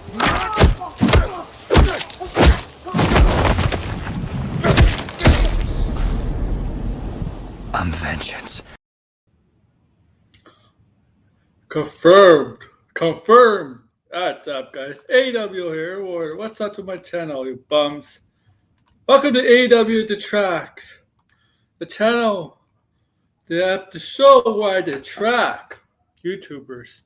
I'm vengeance. Confirmed. Confirmed. What's up, guys? AWO here. Or what's up to my channel, you bums? Welcome to AWO Detracts, the channel, the show where I detract YouTubers.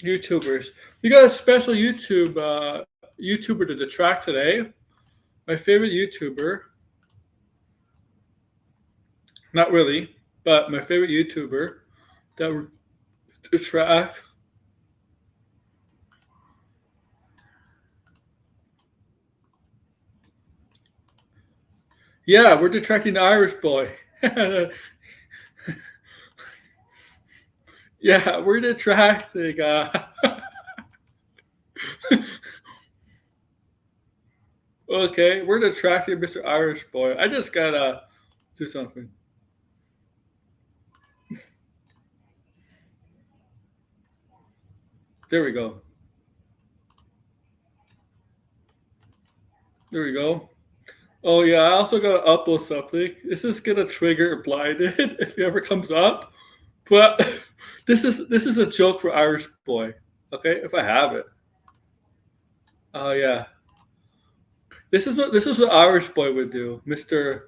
We got a special YouTuber to detract today. My favorite YouTuber. Not really, but my favorite YouTuber that we detract. Yeah, we're detracting the Irish boy. Yeah, we're detracting. Okay, we're detracting Mr. Irish boy. I just gotta do something. There we go. There we go. Oh yeah, I also gotta upload something. This is gonna trigger blinded if it ever comes up. But this is a joke for Irish boy. Okay, if I have it. Oh yeah. This is what Irish boy would do, Mr.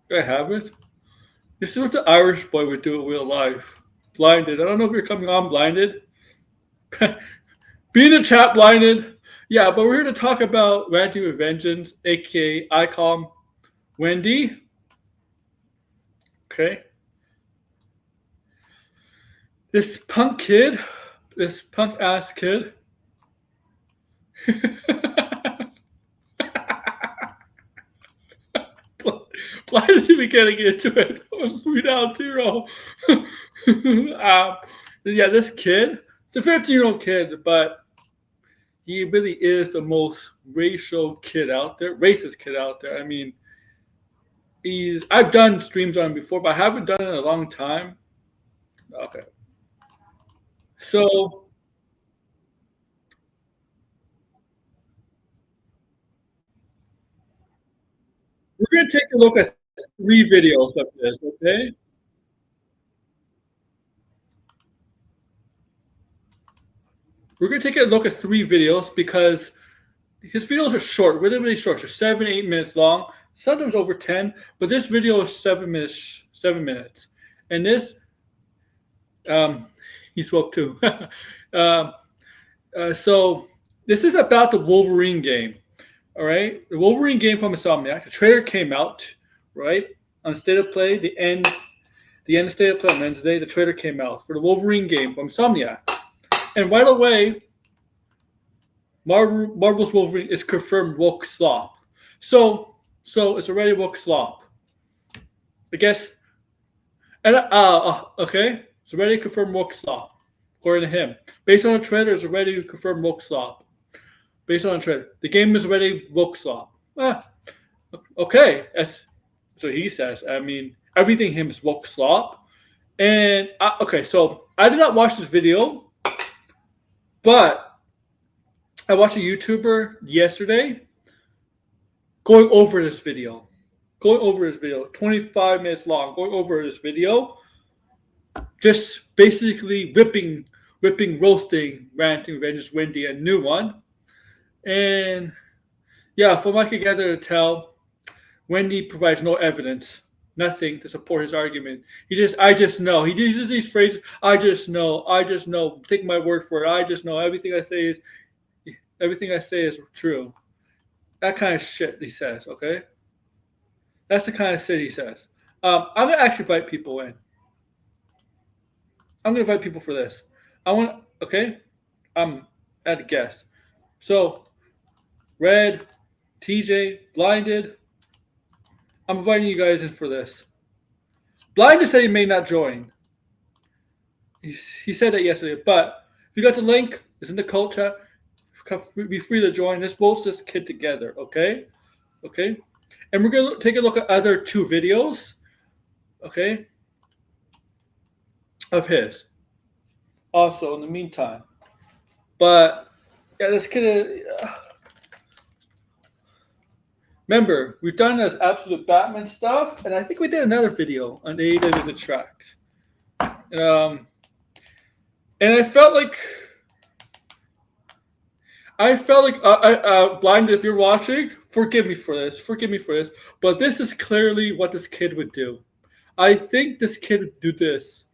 Do I have it? This is what the Irish boy would do in real life. Blinded. I don't know if you're coming on blinded. Be in the chat blinded. Yeah, but we're here to talk about Ranting with Vengeance, aka I call him Wendy. Okay. This punk ass kid. Blind is even getting into it. We down 0. Yeah, this kid, it's a 15-year-old kid, but he really is the most racist kid out there. I mean, I've done streams on him before, but I haven't done it in a long time. Okay. So we're gonna take a look at 3 videos of this, okay? We're gonna take a look at 3 videos because his videos are short, really short. They're 7, 8 minutes long, sometimes over 10. But this video is 7 minutes. 7 minutes, and this, he spoke too. So this is about the Wolverine game. All right, the Wolverine game from Insomniac. The trailer came out right on State of Play. The end of State of Play on Wednesday. The trailer came out for the Wolverine game from Insomniac, and right away, Marvel's Wolverine is confirmed woke slop. So it's already woke slop. I guess. And okay, it's already confirmed woke slop, according to him. Based on the trailer, it's already confirmed woke slop. Based on the trailer, the game is already woke slop. Okay, that's what he says. I mean, everything him is woke slop. And okay, so I did not watch this video, but I watched a YouTuber yesterday going over this video. 25 minutes long, going over this video, just basically ripping, roasting, ranting, vengeance, Wendy, a new one. And yeah, from what I could gather to tell, Wendy provides no evidence, nothing to support his argument. I just know. He uses these phrases, I just know, take my word for it, I just know, everything I say is true. That kind of shit he says, okay? That's the kind of shit he says. I'm going to actually invite people in. I'm going to invite people for this. Okay? I'm at a guest. So, Red, TJ, Blinded, I'm inviting you guys in for this. Blinded said he may not join. He said that yesterday, but if you got the link, it's in the cult chat. Be free to join. Let's both this kid together, okay? Okay? And we're going to take a look at other 2 videos, okay, of his. also in the meantime. But yeah, this kid. Remember, we've done this absolute Batman stuff, and I think we did another video on AWO Detracts. And I felt like Blind, if you're watching, forgive me for this, but this is clearly what this kid would do. I think this kid would do this.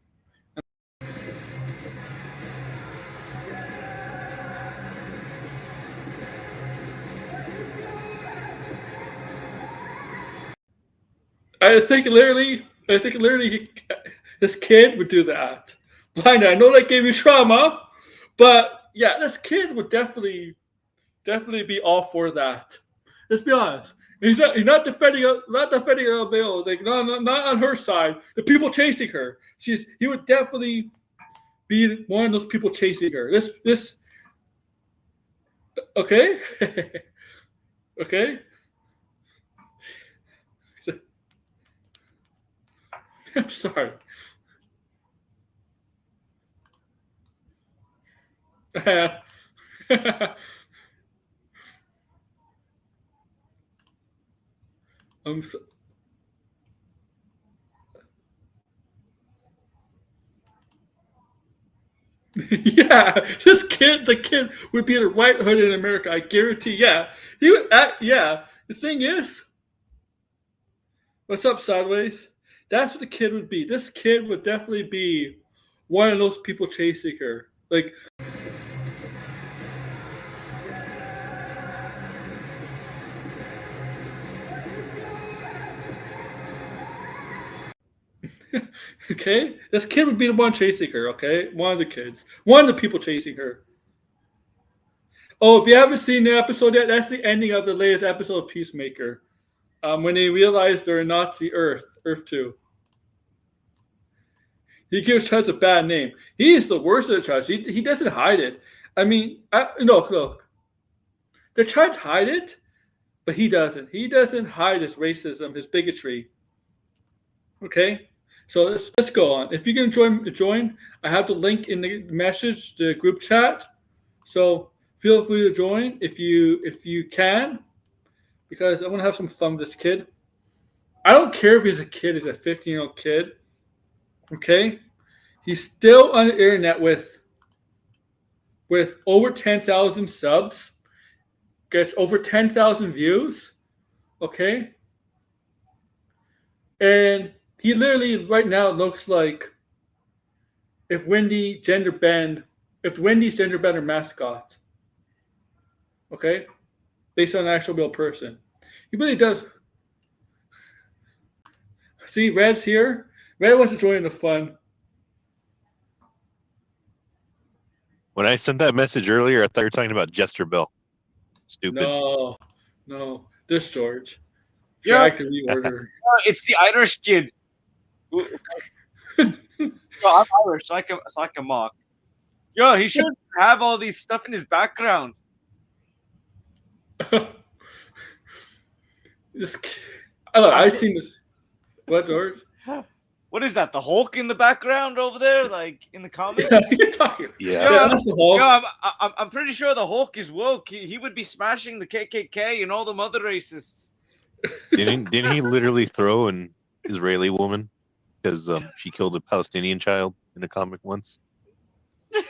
I think literally, this kid would do that. Blind, I know that gave you trauma, but yeah, this kid would definitely be all for that. Let's be honest. He's not defending Bill. Like not on her side. The people chasing her. He would definitely be one of those people chasing her. This okay? Okay? I'm sorry. I'm so, yeah, the kid would be the right hood in America. I guarantee. Yeah, he would. Yeah, the thing is, what's up, sideways? That's what the kid would be. This kid would definitely be one of those people chasing her. Like, okay, this kid would be the one chasing her. Okay, one of the kids, one of the people chasing her. Oh, if you haven't seen the episode yet, that's the ending of the latest episode of Peacemaker. When they realize they're in Nazi Earth 2. He gives Chaz a bad name. He is the worst of the Chaz. He doesn't hide it. I mean, look. The Chaz hide it, but he doesn't. He doesn't hide his racism, his bigotry. Okay? So let's go on. If you can join, I have the link in the message, the group chat. So feel free to join if you can, because I want to have some fun with this kid. I don't care if he's a kid, he's a 15-year-old kid. Okay? He's still on the internet with over 10,000 subs, gets over 10,000 views. Okay? And he literally right now looks like if Wendy's gender bend her mascot. Okay? Based on an actual real person. He really does. See, Red's here. Red wants to join the fun. When I sent that message earlier, I thought you were talking about Jester Bill. Stupid. No. This George. Yeah. Active reorder. It's the Irish kid. No, I'm Irish, so I can mock. Yo, he shouldn't have all these stuff in his background. I've seen this. What, George? What is that? The Hulk in the background over there, like in the comics? Yeah, you're talking. Yeah. That's the Hulk. Yo, I'm pretty sure the Hulk is woke. He would be smashing the KKK and all them other racists. Didn't he literally throw an Israeli woman because she killed a Palestinian child in a comic once? I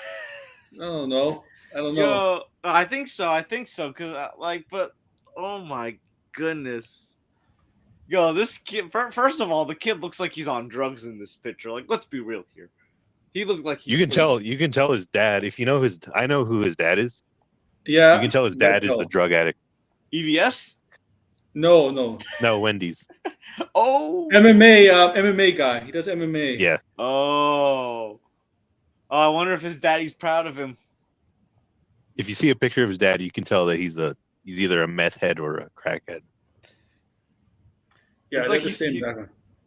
don't know. Yo, I think so. Cause but oh my goodness. Yo, this kid. First of all, the kid looks like he's on drugs in this picture. Like, let's be real here. He looked like he's. You can tell his dad. If you know I know who his dad is. Yeah. You can tell his dad is the drug addict. EVS? No, Wendy's. Oh. MMA guy. He does MMA. Yeah. Oh, I wonder if his daddy's proud of him. If you see a picture of his dad, you can tell that he's either a meth head or a crackhead. Yeah, it's like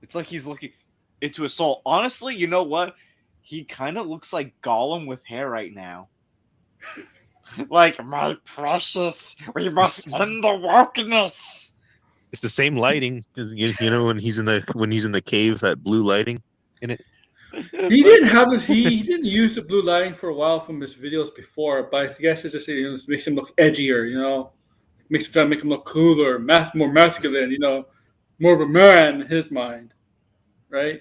it's like he's looking into a soul. Honestly, you know what? He kind of looks like Gollum with hair right now. Like, my precious, we must end the wokeness. It's the same lighting, you know, when he's in the cave, that blue lighting in it. He didn't have his, he didn't use the blue lighting for a while from his videos before, but I guess it's just it makes him look edgier, makes him try to make him look cooler, more masculine, more of a man in his mind, right?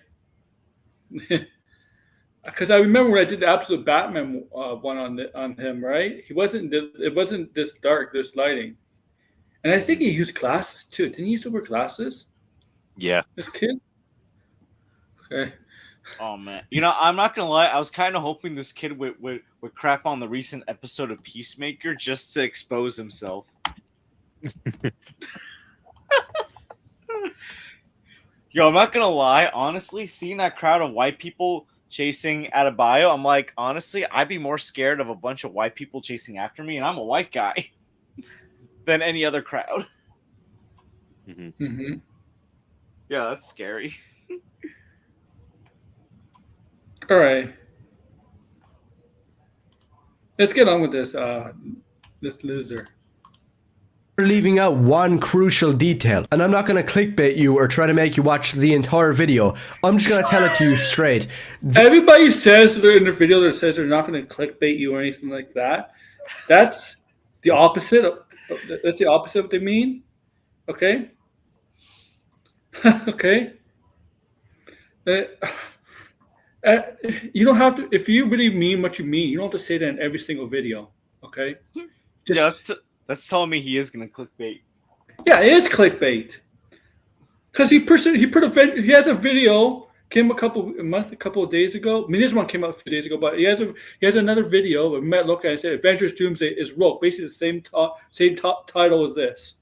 Because I remember when I did the Absolute Batman one on him, right? It wasn't this dark, this lighting, and I think he used glasses too. Didn't he used to wear glasses? Yeah. This kid. Okay. Oh man, I'm not gonna lie. I was kind of hoping this kid would crap on the recent episode of Peacemaker just to expose himself. Yo, I'm not gonna lie. Honestly, seeing that crowd of white people chasing Adebayo, I'm like, honestly, I'd be more scared of a bunch of white people chasing after me, and I'm a white guy, than any other crowd. Mm-hmm. Yeah, that's scary. All right. Let's get on with this loser. We're leaving out one crucial detail, and I'm not going to clickbait you or try to make you watch the entire video. I'm just going to tell it to you straight. Everybody says in their video that says they're not going to clickbait you or anything like that. That's the opposite. That's the opposite of what they mean. Okay? Okay? You don't have to, if you really mean what you mean, you don't have to say that in every single video. Okay? Just, Yeah, that's telling me he is gonna clickbait. yeah, it is clickbait. Because he has a video came a couple of days ago. I mean, this one came out a few days ago, but he has another video. Matt looked at it and said, "Avengers Doomsday is woke." Basically, the same title as this.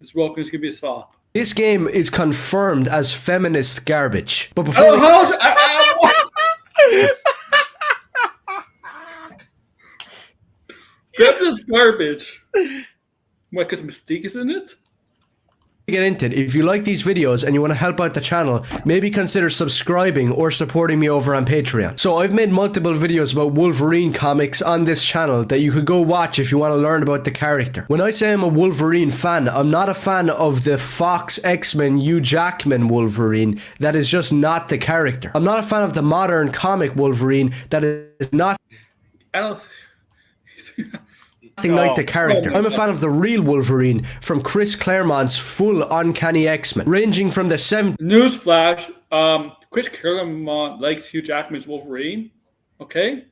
It's woke and it's gonna be a stop. This game is confirmed as feminist garbage. But before What? Feminist garbage. What? Because Mystique is in it? we get into it, if you like these videos and you want to help out the channel, maybe consider subscribing or supporting me over on Patreon. So I've made multiple videos about Wolverine comics on this channel that you could go watch if you want to learn about the character. When I say I'm a Wolverine fan, I'm not a fan of the Fox X-Men Hugh Jackman Wolverine. That is just not the character. I'm not a fan of the modern comic Wolverine. That is not I don't. nothing like the character. I'm a fan of the real Wolverine from Chris Claremont's full Uncanny X-Men, ranging from the 70s. Newsflash: Chris Claremont likes Hugh Jackman's Wolverine. Okay.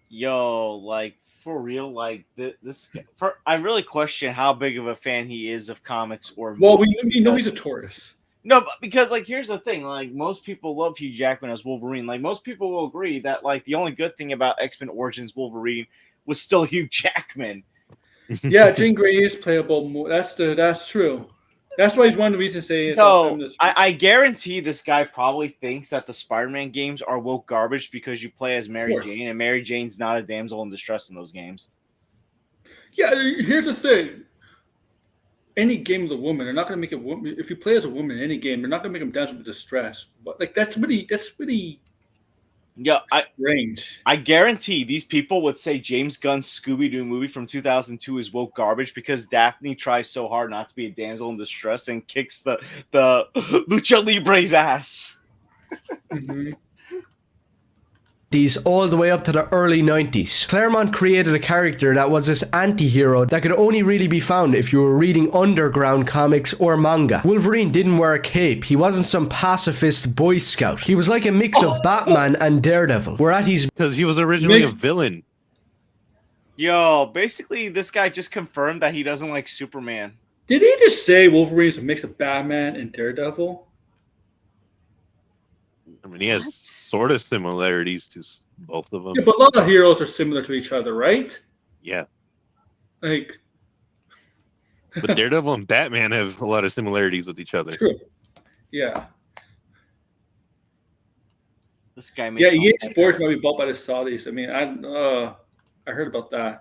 Yo, like for real, like I really question how big of a fan he is of comics or. Well, we know he's a tourist. No, but because like here's the thing, like most people love Hugh Jackman as Wolverine. Like most people will agree that like the only good thing about X-Men Origins Wolverine was still Hugh Jackman. Yeah, Jean Grey is playable. That's true. That's why he's one of the reasons saying. No, I guarantee this guy probably thinks that the Spider-Man games are woke garbage because you play as Mary Jane, and Mary Jane's not a damsel in distress in those games. Yeah, here's the thing. Any game with a woman, they're not going to make a woman. If you play as a woman in any game, they're not going to make them damsel in distress. But like that's really Yeah, strange. I guarantee these people would say James Gunn's Scooby-Doo movie from 2002 is woke garbage because Daphne tries so hard not to be a damsel in distress and kicks the Lucha Libre's ass. Mm-hmm. all the way up to the early 90s. Claremont created a character that was this anti-hero that could only really be found if you were reading underground comics or manga. Wolverine didn't wear a cape. He wasn't some pacifist Boy Scout. He was like a mix of Batman and Daredevil. Because he was originally a villain. Yo, basically this guy just confirmed that he doesn't like Superman. Did he just say Wolverine is a mix of Batman and Daredevil? I mean, he has sort of similarities to both of them. Yeah, but a lot of heroes are similar to each other, right? Yeah. Like, but Daredevil and Batman have a lot of similarities with each other. True. Yeah. This guy. Yeah, EA Sports might be bought by the Saudis. I mean, I heard about that.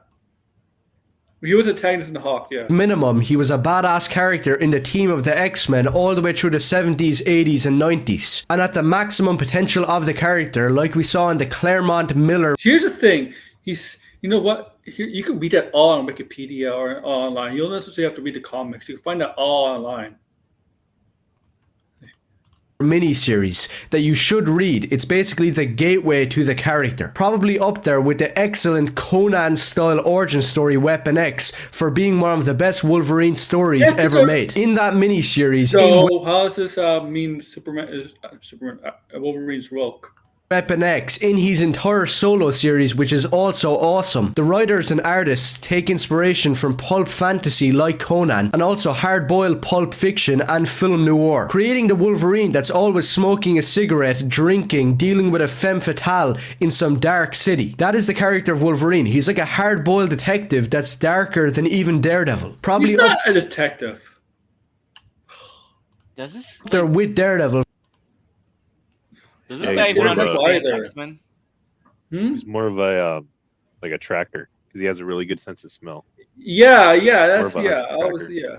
He was a Titans in the Hawk, yeah. Minimum, he was a badass character in the team of the X-Men all the way through the 70s, 80s, and 90s. And at the maximum potential of the character, like we saw in the Claremont Miller. Here's the thing. You know what? Here, you can read that all on Wikipedia or online. You don't necessarily have to read the comics. You can find that all online. miniseries that you should read. It's basically the gateway to the character. Probably up there with the excellent Conan-style origin story Weapon X for being one of the best Wolverine stories ever made. In that miniseries, So how does this mean Wolverine's Rogue? Weapon X, in his entire solo series, which is also awesome. The writers and artists take inspiration from pulp fantasy like Conan, and also hard-boiled pulp fiction and film noir, creating the Wolverine that's always smoking a cigarette, drinking, dealing with a femme fatale in some dark city. That is the character of Wolverine. He's like a hard-boiled detective that's darker than even Daredevil. Probably He's not a detective. Does this? up there with Daredevil. Does this Yeah, guy he's even more of a- understand either. X-Men? He's more of a like a tracker because he has a really good sense of smell. Yeah, that's More of a yeah. hunter I was tracker. yeah.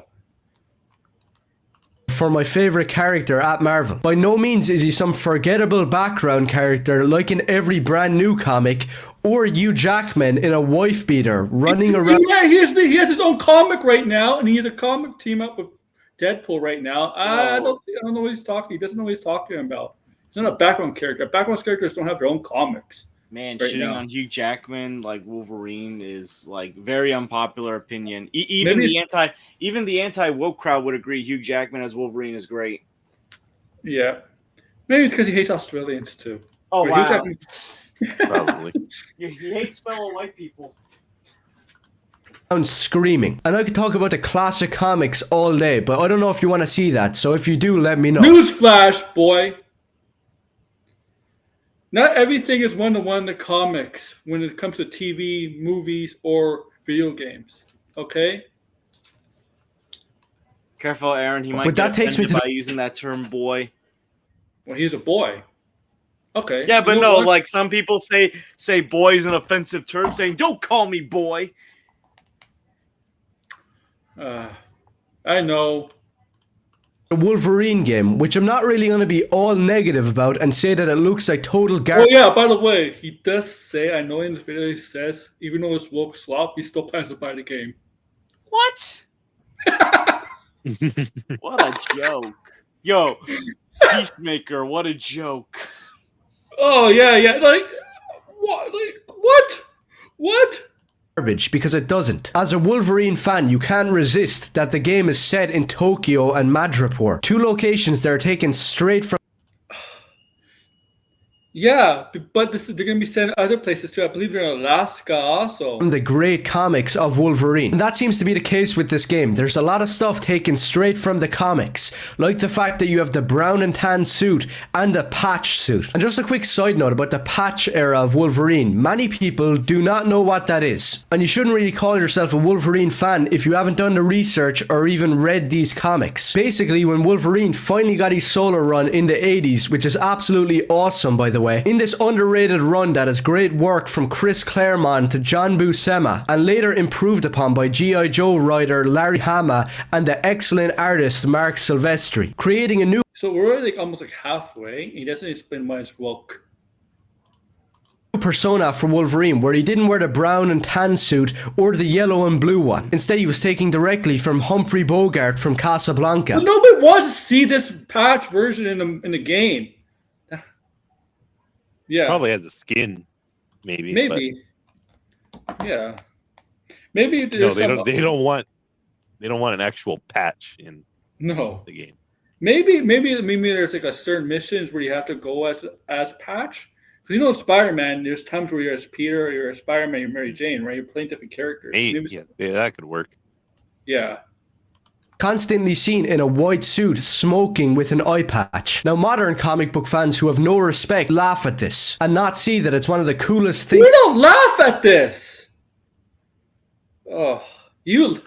For my favorite character at Marvel. By no means is he some forgettable background character like in every brand new comic, or Hugh Jackman in a wife beater running around. Yeah, he has his own comic right now, and he has a comic team up with Deadpool right now. I don't know what he's talking. He doesn't know what he's talking about. He's not a background character. Background characters don't have their own comics. Man, Right shitting now. on Hugh Jackman like Wolverine is like very unpopular opinion. Maybe Even the anti woke crowd would agree Hugh Jackman as Wolverine is great. Yeah, maybe it's because he hates Australians too. Oh Hugh wow, Jackman- Probably. he hates fellow white people. Screaming. And I could talk about the classic comics all day, but I don't know if you want to see that. So if you do, let me know. Newsflash, boy. Not everything is one-to-one in the comics when it comes to TV, movies, or video games. Okay? Careful, Aaron. He might But get that takes me offended to by using that term "boy." Well, he's a boy. Okay. Yeah, but You know no, what? like some people say "boy" is an offensive term, saying "don't call me boy." I know. The Wolverine game, which I'm not really going to be all negative about and say that it looks like total Oh garbage. yeah, by the way, he does say, I know in the video he says, even though it's woke slop, he still plans to buy the game. What? What a joke! Yo, Peacemaker, what a joke! Oh yeah, like what? What? Because it doesn't. As a Wolverine fan, you can't resist that the game is set in Tokyo and Madripoor, two locations that are taken straight from Yeah, but they're going to be sent other places too. I believe they're in Alaska also. the great comics of Wolverine. And that seems to be the case with this game. There's a lot of stuff taken straight from the comics, like the fact that you have the brown and tan suit and the patch suit. And just a quick side note about the patch era of Wolverine. Many people do not know what that is. And you shouldn't really call yourself a Wolverine fan if you haven't done the research or even read these comics. Basically, when Wolverine finally got his solo run in the 80s, which is absolutely awesome by the way, in this underrated run that is great work from Chris Claremont to John Buscema, and later improved upon by G.I. Joe writer Larry Hama and the excellent artist Mark Silvestri, creating a new So we're already like almost like halfway. He doesn't explain why it's woke. persona for Wolverine where he didn't wear the brown and tan suit or the yellow and blue one. Instead, he was taking directly from Humphrey Bogart from Casablanca. But nobody wants to see this patch version in the game. Yeah, Probably has a skin, maybe. maybe. Yeah, maybe But no, there's they some, don't. They don't want. They don't want an actual patch in No, the game. maybe there's like a certain missions where you have to go as Patch. Because you know, Spider-Man, there's times where you're as Peter, or you're as Spider-Man, you're Mary Jane, right? You're playing different characters. Maybe, Maybe- yeah, that could work. yeah. Constantly seen in a white suit smoking with an eye patch. Now, modern comic book fans who have no respect laugh at this and not see that it's one of the coolest things We don't laugh at this. Oh, you.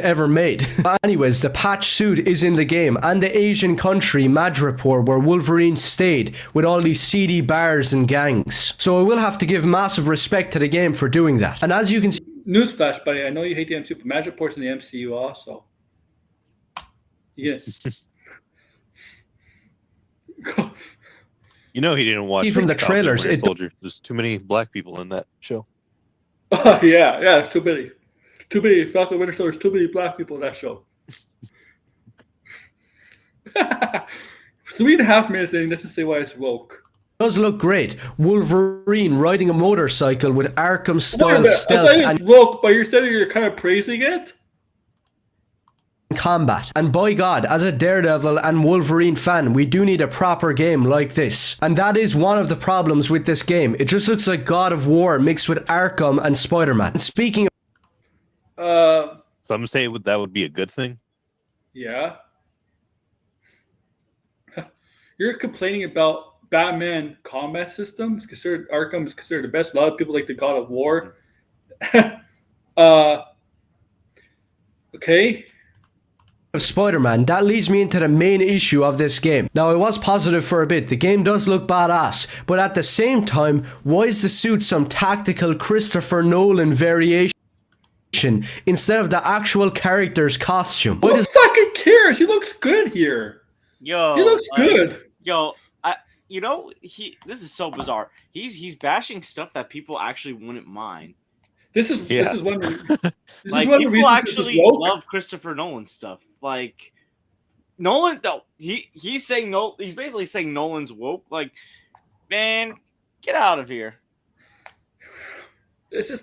ever made. But anyways, the patch suit is in the game, and the Asian country Madripoor where Wolverine stayed with all these seedy bars and gangs. So I will have to give massive respect to the game for doing that. And as you can see, Newsflash, buddy. I know you hate the MCU, but Madripoor's in the MCU also. Yeah. You know, he didn't watch From the Falcon trailers, Winter it- Soldier. There's too many black people in that show. Oh, yeah, it's too many. Too many. Falcon Winter Soldier, too many black people in that show. 3.5 minutes in, let's just say why it's woke. Does look great. Wolverine riding a motorcycle with Arkham Wait a style minute, I stealth thought and it's woke, but you're saying you're kind of praising it? combat. And by God, as a Daredevil and Wolverine fan, we do need a proper game like this. And that is one of the problems with this game. It just looks like God of War mixed with Arkham and Spider-Man. And speaking of Some say that would be a good thing. Yeah. You're complaining about Batman combat systems. Considered Arkham is considered the best. A lot of people like the God of War. Okay. of Spider-Man, that leads me into the main issue of this game. Now, I was positive for a bit. The game does look badass, but at the same time, why is the suit some tactical Christopher Nolan variation instead of the actual character's costume? Who fucking cares? He looks good here. Yo, He looks good. This is so bizarre. He's bashing stuff that people actually wouldn't mind. This is Yeah. one. This Like, is one of the people reasons actually this is woke. love Christopher Nolan stuff. Like, Nolan, no, he's saying no. He's basically saying Nolan's woke. Like, man, get out of here. This is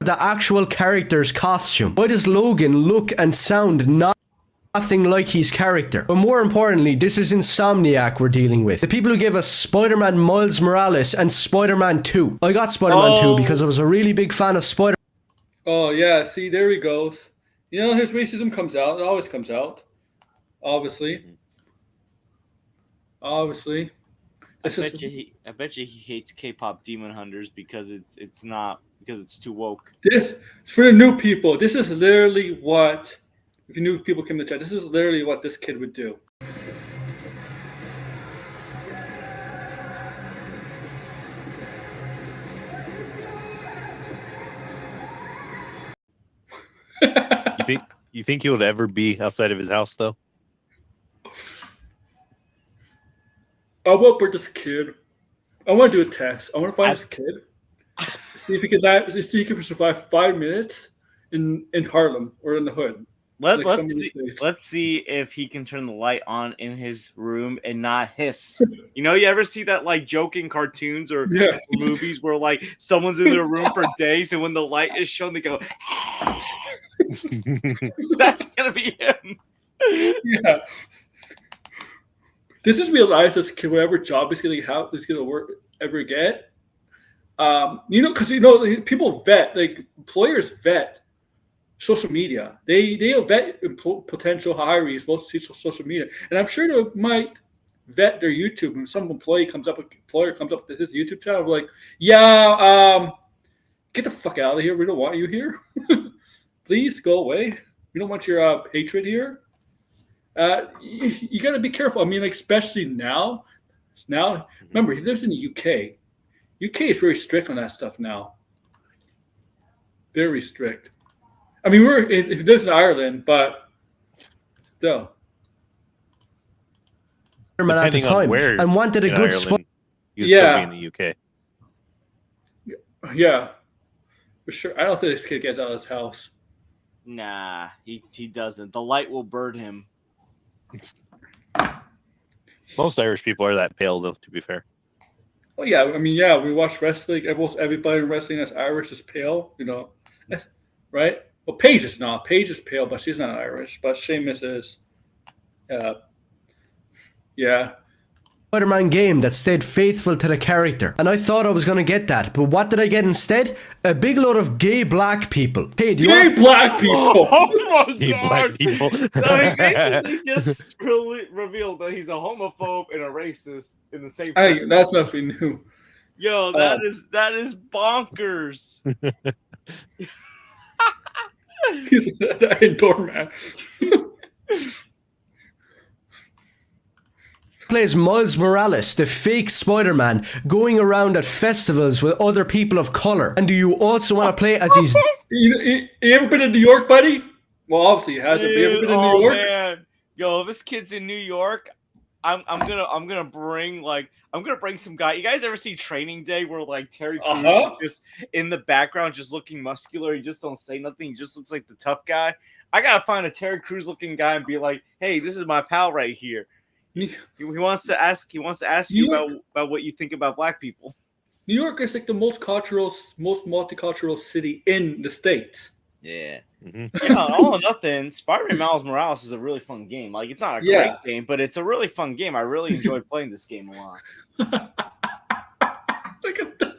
The actual character's costume. Why does Logan look and sound nothing like his character? But more importantly, this is Insomniac we're dealing with. The people who gave us Spider-Man Miles Morales and Spider-Man 2. I got Spider-Man 2 because I was a really big fan of Spider-Man. Oh yeah, see there he goes. You know, his racism comes out. It always comes out. Obviously. I This bet is you he hates K-pop Demon Hunters because it's too woke. this for the new people. This is literally what if new people come to chat. This is literally what this kid would do. You think he would ever be outside of his house though? I want for this kid. I want to do a test. I want to find this kid. See if he can survive 5 minutes in Harlem or in the hood. Let's see if he can turn the light on in his room and not hiss. You know, you ever see that like joking cartoons or Yeah. movies where like someone's in their room for days and when the light is shown they go that's gonna be him. Yeah. This is realized this kid, whatever job he's gonna work ever get. Because people vet, like employers vet social media. They vet potential hirees, most social media, and I'm sure they might vet their YouTube. When some employer comes up with his YouTube channel, like, yeah, get the fuck out of here. We don't want you here. Please go away. We don't want your hatred here. You got to be careful. I mean, like, especially now. Remember, he lives in the UK. UK is very strict on that stuff now. Very strict. I mean, he lives in Ireland, but still. At the Depending on time where and wanted a in good Ireland, he was Yeah. still in the UK. Yeah, for sure. I don't think this kid gets out of his house. Nah, he doesn't. The light will burn him. Most Irish people are that pale, though. To be fair, Oh yeah, I mean, yeah, we watch wrestling. Almost everybody in wrestling that's Irish is pale. That's, right? Well, Paige is not. Paige is pale, but she's not Irish. But Sheamus is. Yeah. Spider-Man game that stayed faithful to the character. And I thought I was going to get that. But what did I get instead? A big load of gay black people. Hey, do you Gay want... black people. Oh my Hey, black people. So he basically just revealed that he's a homophobe and a racist in the same Hey, sentence. that's nothing new. Yo, that is bonkers. He's a doorman. plays Miles Morales, the fake Spider-Man, going around at festivals with other people of color? And do you also want to play as his... You ever been in New York, buddy? Well, obviously he hasn't. But you ever been in New York? Man. Yo, this kid's in New York. I'm gonna bring some guy. You guys ever see Training Day where like Terry Crews Uh-huh. is just in the background, just looking muscular? He just don't say nothing. He just looks like the tough guy. I gotta find a Terry Crews looking guy and be like, hey, this is my pal right here. He wants to ask you about what you think about black people. New York is like the most multicultural city in the States. Yeah. Mhm. Yeah, all or nothing. Spider-Man Miles Morales is a really fun game. Like, it's not a great game, but it's a really fun game. I really enjoyed playing this game a lot. Look at that.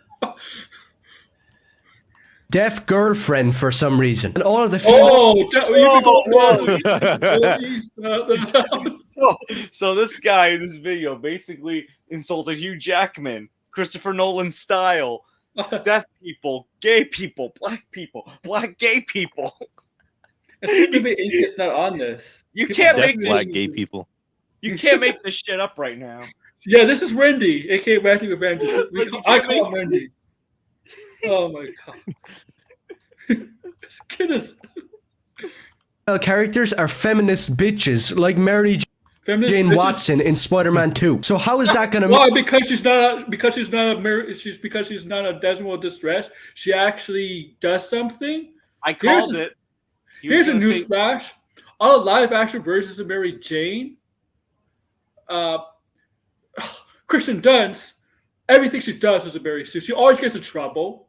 Deaf girlfriend for some reason. And all of the So this guy in this video basically insulted Hugh Jackman, Christopher Nolan style, deaf people, gay people, black gay people. It's not on this. You can't Deaf make black this. gay people. You can't make this shit up right now. Yeah, this is Wendy, aka Randy with Randy. I call him make- Wendy. Oh my god. This kid is characters are feminist bitches like Mary feminist Jane bitches. Watson in Spider-Man 2. So how is that gonna Why? Because she's not a Desmond distress. She actually does something. I called it. He was Here's a gonna news say- flash: all the live-action versions of Mary Jane, Kristen Dunst, everything she does is a Mary Sue. She always gets in trouble.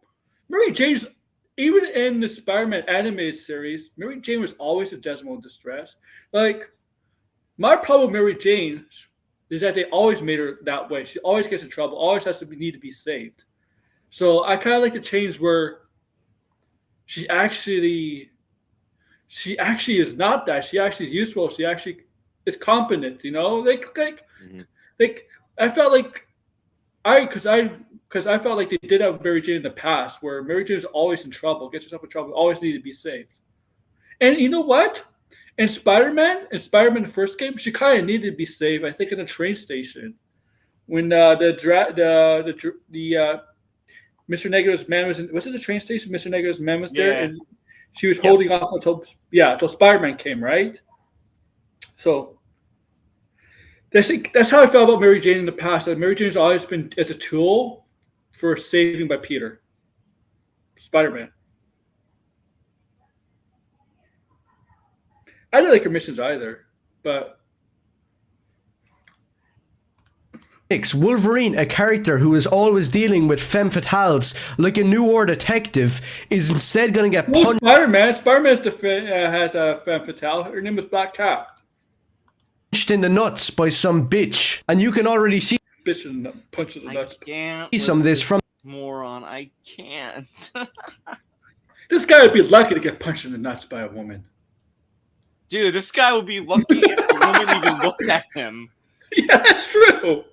Mary Jane's even in the Spider-Man animated series, Mary Jane was always a Desmond distress. Like, my problem with Mary Jane is that they always made her that way. She always gets in trouble, always has to need to be saved. So I kind of like the change where she actually is not that. She actually is useful. She actually is competent. You know, like I felt like because I felt like they did that with Mary Jane in the past, where Mary Jane is always in trouble, gets herself in trouble, always needed to be saved. And you know what? In Spider-Man the first game, she kind of needed to be saved. I think in the train station when the Mr. Negative's man was it the train station? Mr. Negative's man was there, and she was holding off until Spider-Man came, right? So that's how I felt about Mary Jane in the past. That Mary Jane's always been as a tool for saving by Peter, Spider-Man. I didn't like her missions either, but Wolverine, a character who is always dealing with femme fatales like a New War detective, is instead going to get punched Spider-Man has a femme fatale. Her name was Black Cat. in the nuts by some bitch. And you can already see Bitch in the punch of the I nuts. can't. some of this from Moron. I can't. This guy would be lucky to get punched in the nuts by a woman. Dude, this guy would be lucky if a woman even looked at him. Yeah, that's true.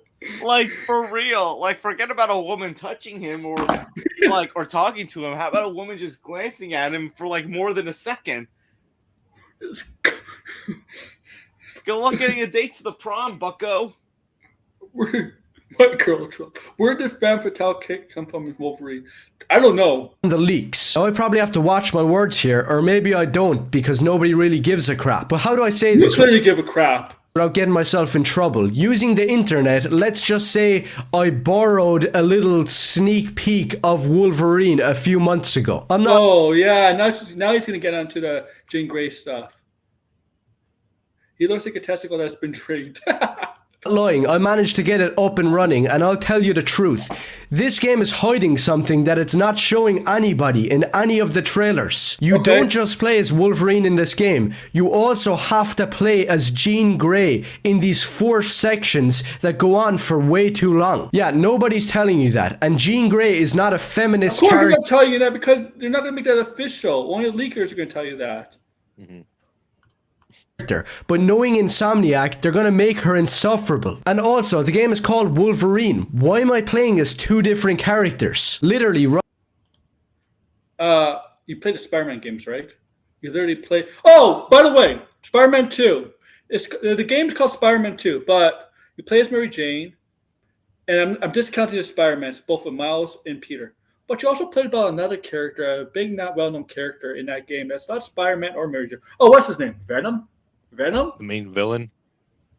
Like, for real. Like, forget about a woman touching him or talking to him. How about a woman just glancing at him for like more than a second? Good luck getting a date to the prom, bucko. What girl Trump? Where did femme fatale kick come from with Wolverine? I don't know. the leaks. Now I probably have to watch my words here, or maybe I don't because nobody really gives a crap. But how do I say You this clearly give a crap. without getting myself in trouble? Using the internet, let's just say I borrowed a little sneak peek of Wolverine a few months ago. I'm not Oh yeah, now he's gonna get onto the Jean Grey stuff. He looks like a testicle that's been trained. lying. I managed to get it up and running, and I'll tell you the truth. This game is hiding something that it's not showing anybody in any of the trailers. You don't just play as Wolverine in this game. You also have to play as Jean Grey in these 4 sections that go on for way too long. Yeah, nobody's telling you that. And Jean Grey is not a feminist Of course they're character. gonna tell you that because they're not gonna make that official. Only the leakers are gonna tell you that. But knowing Insomniac, they're gonna make her insufferable. And also, the game is called Wolverine. Why am I playing as 2 different characters? Literally, You play the Spider-Man games, right? You literally play. Oh, by the way, Spider-Man 2. The game's called Spider-Man 2, but you play as Mary Jane, and I'm discounting the Spider-Mans, both with Miles and Peter. But you also played about another character, a big, not well-known character in that game. That's not Spider-Man or Mary Jane. Oh, what's his name? Venom? The main villain.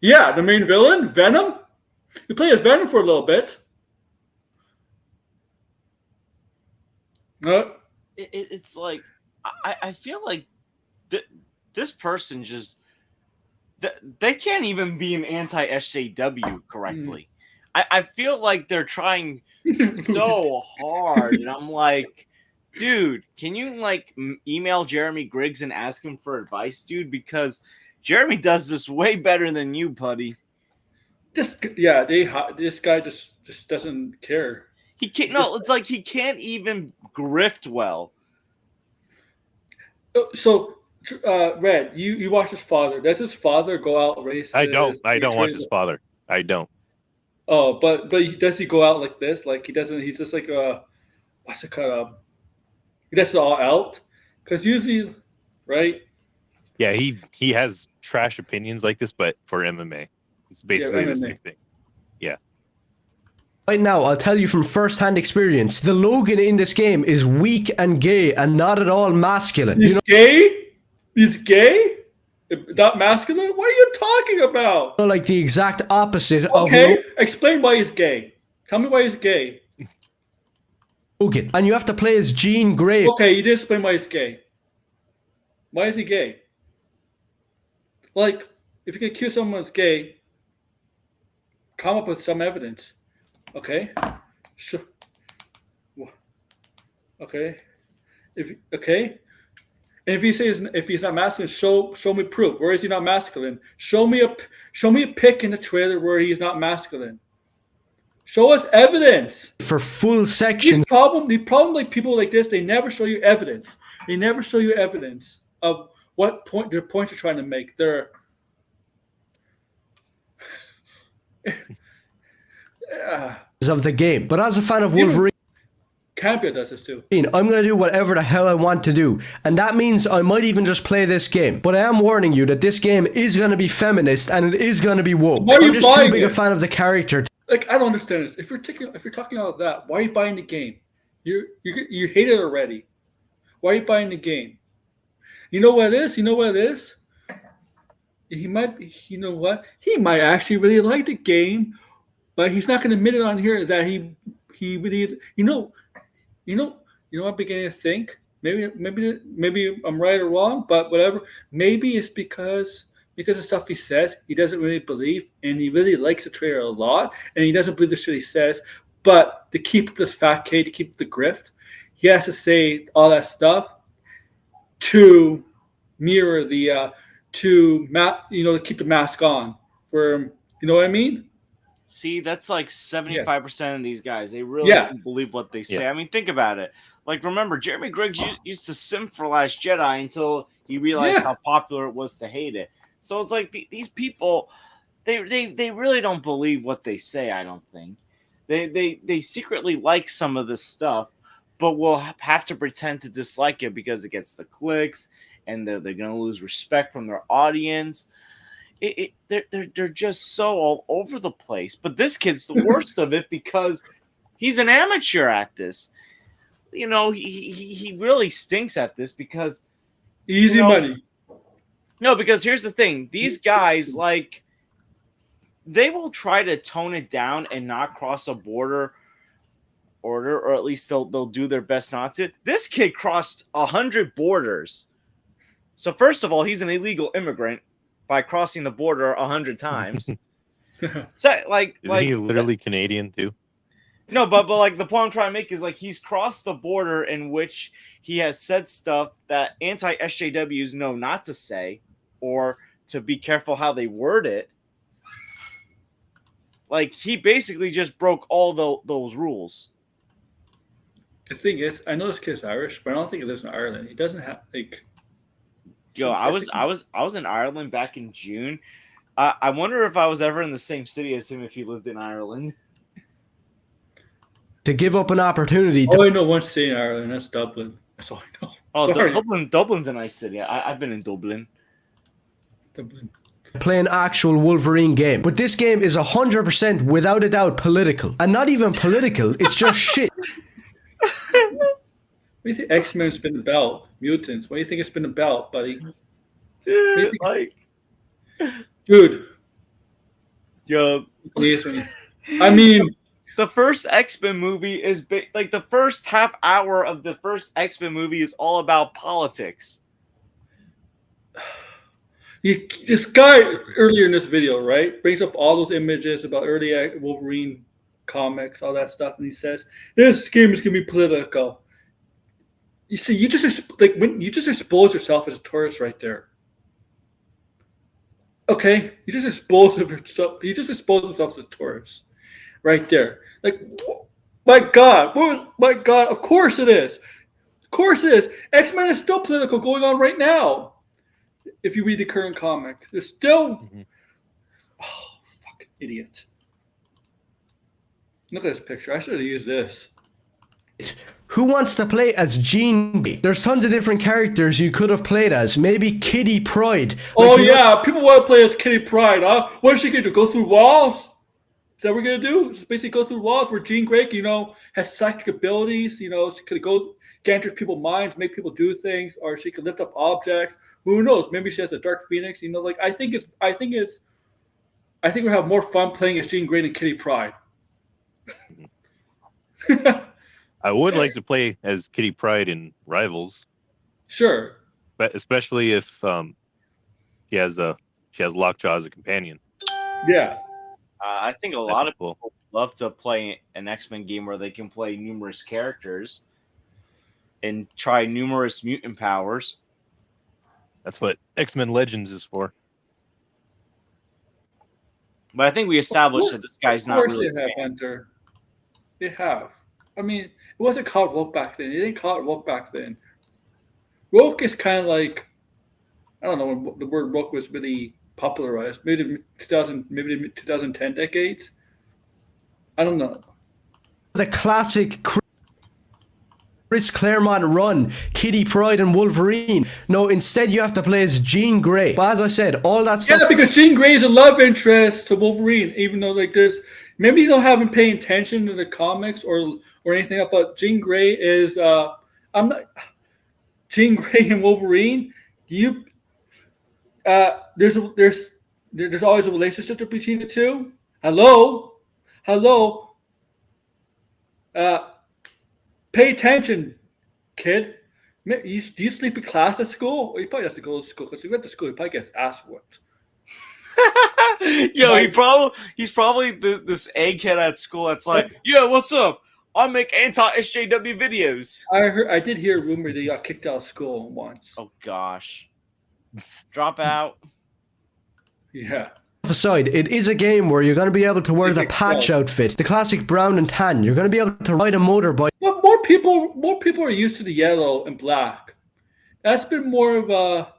Yeah, the main villain, Venom. You play as Venom for a little bit. It's like I feel like this person just they can't even be an anti SJW correctly. I feel like they're trying so hard, and I'm like, dude, can you like email Jeremy Griggs and ask him for advice, dude? Because Jeremy does this way better than you, buddy. This guy just doesn't care. He can't. No, it's like he can't even grift well. So, Red, you watch his father. Does his father go out racist? I don't watch his father. I don't. Oh, but does he go out like this? Like he doesn't. He's just like what's it called? He does it all out. Because usually, right? Yeah, he has trash opinions like this, but for MMA, it's basically the same thing. Yeah. Right now, I'll tell you from first-hand experience, the Logan in this game is weak and gay and not at all masculine. He's gay? He's gay? Not masculine? What are you talking about? Like the exact opposite of Okay, explain why he's gay. Tell me why he's gay. Logan. And you have to play as Jean Grey. Okay, you didn't explain why he's gay. Why is he gay? Like, if you can accuse someone as gay, come up with some evidence. Okay? Sure. Okay. And if he says if he's not masculine, show me proof. Where is he not masculine? Show me a pic in the trailer where he's not masculine. Show us evidence. For full sections. The problem like people like this, they never show you evidence. They never show you evidence of what their points are trying to make. They're of the game. But as a fan of Wolverine, Campia does this too. I'm going to do whatever the hell I want to do. And that means I might even just play this game. But I am warning you that this game is going to be feminist and it is going to be woke. I'm just too big a fan of the character. Like, I don't understand this. If you're talking about that, why are you buying the game? You hate it already. Why are you buying the game? You know what it is? He might, you know what? He might actually really like the game, but he's not going to admit it on here that he really, you know what I'm beginning to think? Maybe I'm right or wrong, but whatever. Maybe it's because of stuff he says, he doesn't really believe, and he really likes the trailer a lot, and he doesn't believe the shit he says. But to keep this fat kid, to keep the grift, he has to say all that stuff to mirror the to keep the mask on for him. You know what I mean? See, that's like 75% of these guys. They really don't believe what they say. I mean, think about it. Like, remember, Jeremy Griggs used to simp for Last Jedi until he realized how popular it was to hate it. So it's like these people, they really don't believe what they say. I don't think they secretly like some of this stuff, but will have to pretend to dislike it because it gets the clicks, and they're going to lose respect from their audience. They're just so all over the place. But this kid's the worst of it because he's an amateur at this. You know, he really stinks at this because easy money. No, because here's the thing. These guys, like, they will try to tone it down and not cross a border or at least they'll do their best not to. This kid crossed 100 borders. So first of all, he's an illegal immigrant by crossing the border 100 times. So, Isn't he literally Canadian too? No, but like the point I'm trying to make is like he's crossed the border in which he has said stuff that anti-SJWs know not to say, or to be careful how they word it. Like he basically just broke all those rules. The thing is, I know this kid's Irish, but I don't think he lives in Ireland. He doesn't have like. Yo, I was in Ireland back in June. I wonder if I was ever in the same city as him if he lived in Ireland. To give up an opportunity. I know one city in Ireland. That's Dublin. That's all I know. Oh, Dublin's a nice city. I've been in Dublin. Play an actual Wolverine game. But this game is 100% without a doubt political. And not even political, it's just shit. What do you think X-Men's been about? Mutants. What do you think it's been about, buddy? Dude, like... Dude, Yo, I mean, the first X-Men movie is like the first half hour of the first X-Men movie is all about politics. this guy earlier in this video, right, brings up all those images about early Wolverine comics, all that stuff, and he says this game is gonna be political. You see, you just when you just expose yourself as a tourist right there. Okay, you just expose yourself. You just expose yourself as a tourist, right there. Like, my God, my God! Of course it is. Of course it is. X-Men is still political going on right now. If you read the current comics, there's still. Oh, fucking idiot! Look at this picture. I should have used this. Who wants to play as Jean Grey? There's tons of different characters you could have played as. Maybe Kitty Pryde. Oh yeah, people want to play as Kitty Pryde, huh? What is she gonna do? Go through walls? Is that what we're gonna do? Just basically go through walls where Jean Grey, has psychic abilities. She could get into people's minds, make people do things, or she could lift up objects. Who knows? Maybe she has a Dark Phoenix. I think we'll have more fun playing as Jean Grey than Kitty Pryde. I would like to play as Kitty Pryde in Rivals, Sure. but especially if she has Lockjaw as a companion. Yeah. I think a That'd lot be of cool. people love to play an X-Men game where they can play numerous characters and try numerous mutant powers. That's what X-Men Legends is for. But I think we established that this guy's not Of course really. they have, Hunter. They have. I mean, it wasn't called woke back then. They didn't call it woke back then. Woke is kind of like, I don't know when the word woke was really popularized. Maybe the 2010 decades. I don't know. The classic Chris Claremont run, Kitty Pryde and Wolverine. No, instead you have to play as Jean Grey. But as I said, all that stuff. Yeah, because Jean Grey is a love interest to Wolverine, even though maybe you don't haven't paying attention to the comics or anything else. But Jean Grey is Jean Grey and Wolverine. There's always a relationship between the two. Hello. Pay attention, kid. Do you sleep in class at school? Well, you probably has to go to school because he went to school. He probably gets ass whipped. Yo, he's probably this egghead at school that's like, yeah, what's up? I make anti-SJW videos. I did hear a rumor that he got kicked out of school once. Oh gosh, drop out. Yeah. Aside, it is a game where you're going to be able to wear the patch outfit, the classic brown and tan. You're going to be able to ride a motorbike. But more people are used to the yellow and black. That's been more of a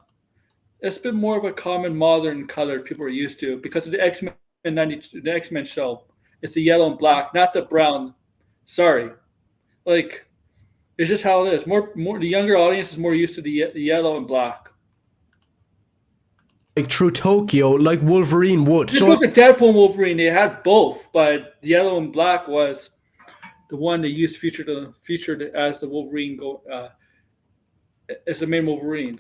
common modern color people are used to because of the X-Men show. It's the yellow and black, not the brown. Sorry. Like, it's just how it is. More the younger audience is more used to the yellow and black. Like through Tokyo, like Wolverine would. Just So look at Deadpool and Wolverine. They had both, but the yellow and black was the one they used featured as the Wolverine as the main Wolverine.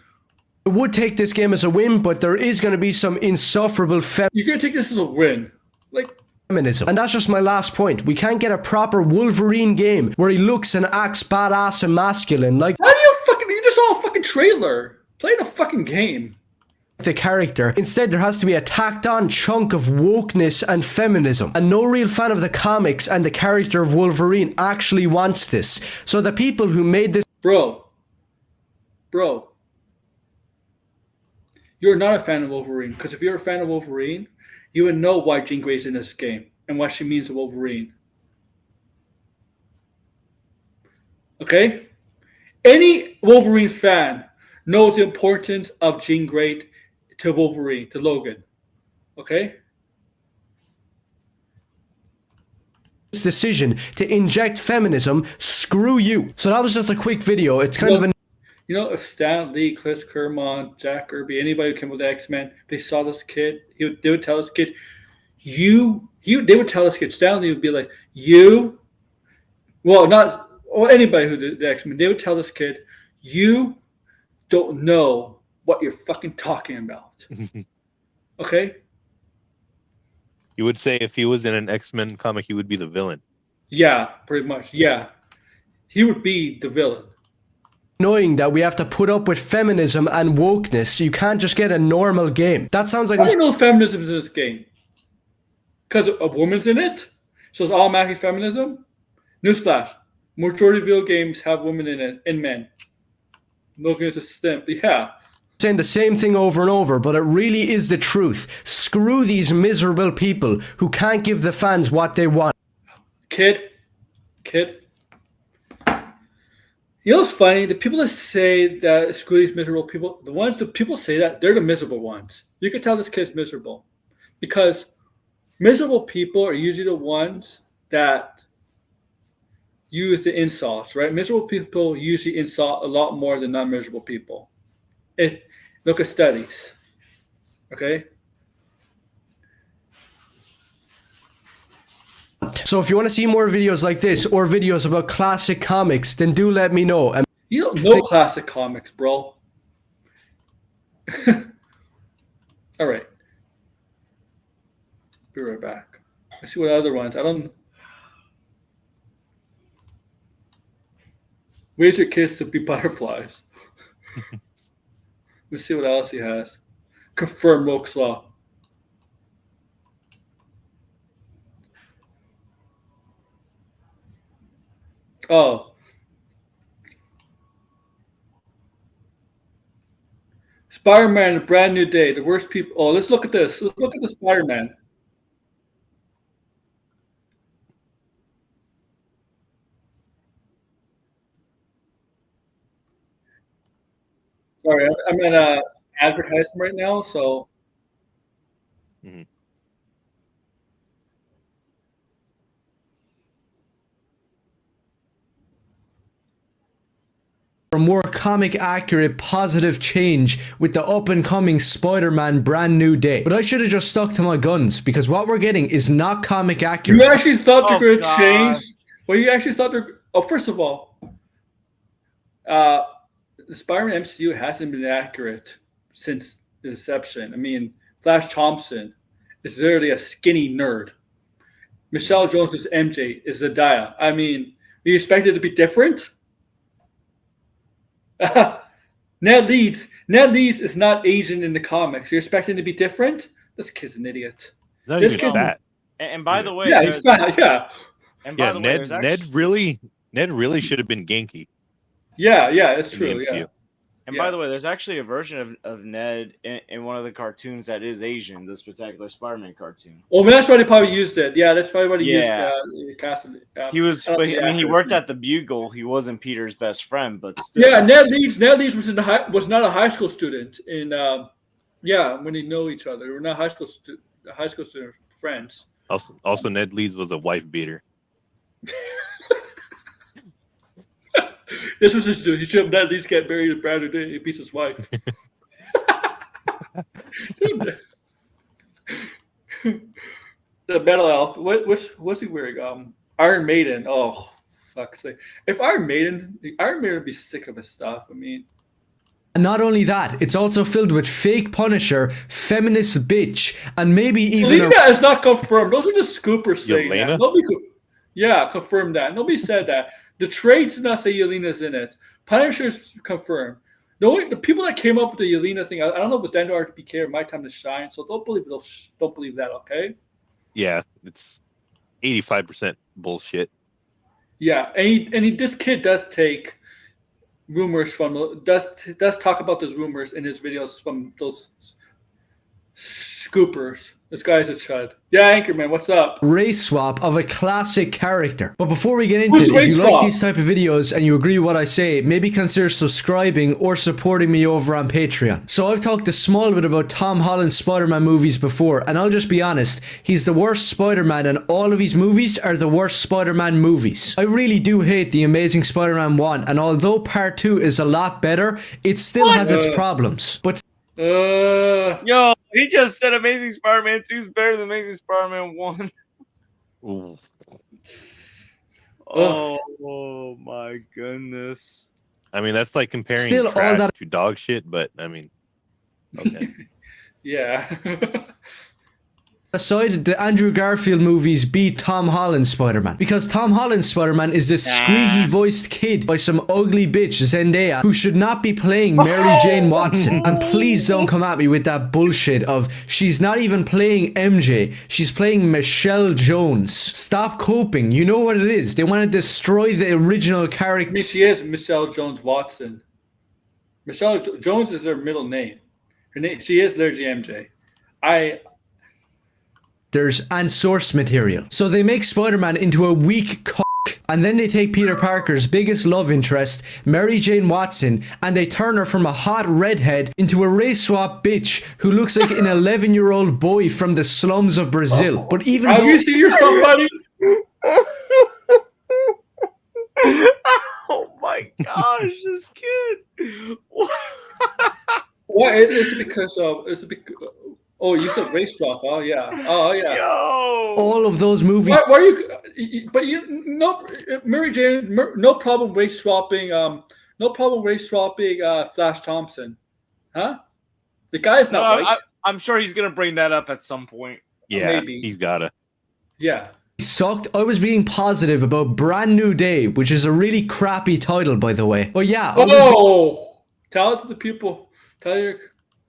I would take this game as a win, but there is going to be some insufferable You're gonna take this as a win, like. feminism. And that's just my last point. We can't get a proper Wolverine game where he looks and acts badass and masculine like How do you just saw a fucking trailer? Play the fucking game. the character. Instead, there has to be a tacked on chunk of wokeness and feminism. And no real fan of the comics and the character of Wolverine actually wants this. So the people who made this Bro. You're not a fan of Wolverine, because if you're a fan of Wolverine, you would know why Jean Grey's in this game and what she means to Wolverine. Okay? Any Wolverine fan knows the importance of Jean Grey to Wolverine, to Logan. Okay? decision to inject feminism, screw you. So that was just a quick video. It's kind of an if Stan Lee, Chris Claremont, Jack Kirby, anybody who came with the X-Men, they saw this kid, they would tell this kid, they would tell this kid, Stan Lee would be like, anybody who did the X-Men, they would tell this kid, you don't know what you're fucking talking about. Okay? You would say if he was in an X-Men comic, he would be the villain. Yeah, pretty much. Yeah, he would be the villain. Annoying that we have to put up with feminism and wokeness. You can't just get a normal game. That sounds like I don't know feminism is in this game because a woman's in it, so it's automatically feminism. Newsflash: majority of video games have women in it and men. Looking at the stamp, yeah. saying the same thing over and over, but it really is the truth. Screw these miserable people who can't give the fans what they want. Kid. You know what's funny? The people that say that screw these miserable people, the people say that, they're the miserable ones. You can tell this kid's miserable because miserable people are usually the ones that use the insults, right? Miserable people usually insult a lot more than non-miserable people. Look at studies, okay? So if you want to see more videos like this or videos about classic comics, then do let me know. And You don't know classic comics, bro. All right. Be right back. Let's see what other ones. I don't. Raise your kids to be butterflies. Let's see what else he has. Confirm Moke's Law. Oh. Spider-Man, A Brand New Day. The worst people. Oh, let's look at this. Let's look at the Spider-Man. Sorry, I'm at a advertisement right now, so Mhm. for a more comic accurate positive change with the up and coming Spider-Man Brand New Day. But I should have just stuck to my guns because what we're getting is not comic accurate. you actually thought they're Oh, going to God. change. Well, you actually thought they're. Oh, first of all, the Spider-Man MCU hasn't been accurate since the inception. I mean, Flash Thompson is literally a skinny nerd. Michelle Jones' MJ is Zendaya. I mean, you expect it to be different? Ned Leeds is not Asian in the comics. You're expecting to be different? This kid's an idiot. He's not This even kid's- fat. And by the way, Yeah, he's fat. Yeah, And by Yeah, the way, Ned. there's actually, Ned really should have been Genki. yeah, it's in the true. Yeah. MCU. and yeah. by the way, there's actually a version of Ned in one of the cartoons that is Asian. The Spectacular Spider-Man cartoon. Well, that's why they probably used it. Yeah, that's probably what he Yeah. used. Casted. He was, I don't but, think I mean, he accurate. worked at the Bugle. He wasn't Peter's best friend, but still. Yeah, Ned Leeds was was not a high school student in. When they know each other, we're not high school student friends. Also, Ned Leeds was a wife beater. This was his dude. He should have Ned Leeds get married to Brad Day. He beats his wife. The metal elf. What's he wearing? Iron Maiden. Oh, fuck's sake! If Iron Maiden would be sick of his stuff. I mean, And not only that, it's also filled with fake Punisher, feminist bitch, and maybe even Yelena is not confirmed. Those are just scoopers saying Yelena? that. Yeah, confirmed that. Nobody said that. The trades did not say Yelena's in it. Punisher's confirmed. The people that came up with the Yelena thing, I don't know if it's Daniel RPK or My Time to Shine. So don't believe that. Okay. Yeah, it's 85% bullshit. Yeah, this kid does take rumors from does talk about those rumors in his videos from those scoopers. This guy's a chud. Yeah, Anchorman, what's up? race swap of a classic character. But before we get into Who's it, if race you like swap? these type of videos and you agree with what I say, maybe consider subscribing or supporting me over on Patreon. So I've talked a small bit about Tom Holland's Spider-Man movies before, and I'll just be honest, he's the worst Spider-Man and all of his movies are the worst Spider-Man movies. I really do hate The Amazing Spider-Man 1, and although Part 2 is a lot better, it still has its problems. But Yo, he just said Amazing Spider-Man 2 is better than Amazing Spider-Man 1. Ooh. Oh my goodness. I mean, that's like comparing Still, all trash that- to dog shit, but I mean, okay. Yeah. aside, the Andrew Garfield movies beat Tom Holland's Spider-Man. Because Tom Holland's Spider-Man is this squeaky-voiced kid by some ugly bitch, Zendaya, who should not be playing Mary Jane Watson. And please don't come at me with that bullshit of she's not even playing MJ, she's playing Michelle Jones. Stop coping. You know what it is. They want to destroy the original I character. mean, she is Michelle Jones Watson. Michelle Jones is her middle name. Her name. She is literally MJ. And source material. So they make Spider-Man into a weak cock, and then they take Peter Parker's biggest love interest, Mary Jane Watson, and they turn her from a hot redhead into a race swap bitch who looks like an 11-year-old boy from the slums of Brazil. But even Have though you seen yourself, buddy? Oh my gosh, this kid. What is it because of? Is it because? Oh, you said race swap. Oh yeah. Oh yeah. Yo. all of those movies, Why are you? But you no, Mary Jane, no problem race swapping. No problem race swapping. Flash Thompson, huh? The guy's No, not white. I'm sure he's gonna bring that up at some point. Yeah, Maybe. he's gotta. Yeah. sucked. I was being positive about Brand New Day, which is a really crappy title, by the way. But yeah, I was Oh, tell it to the people. Tell your.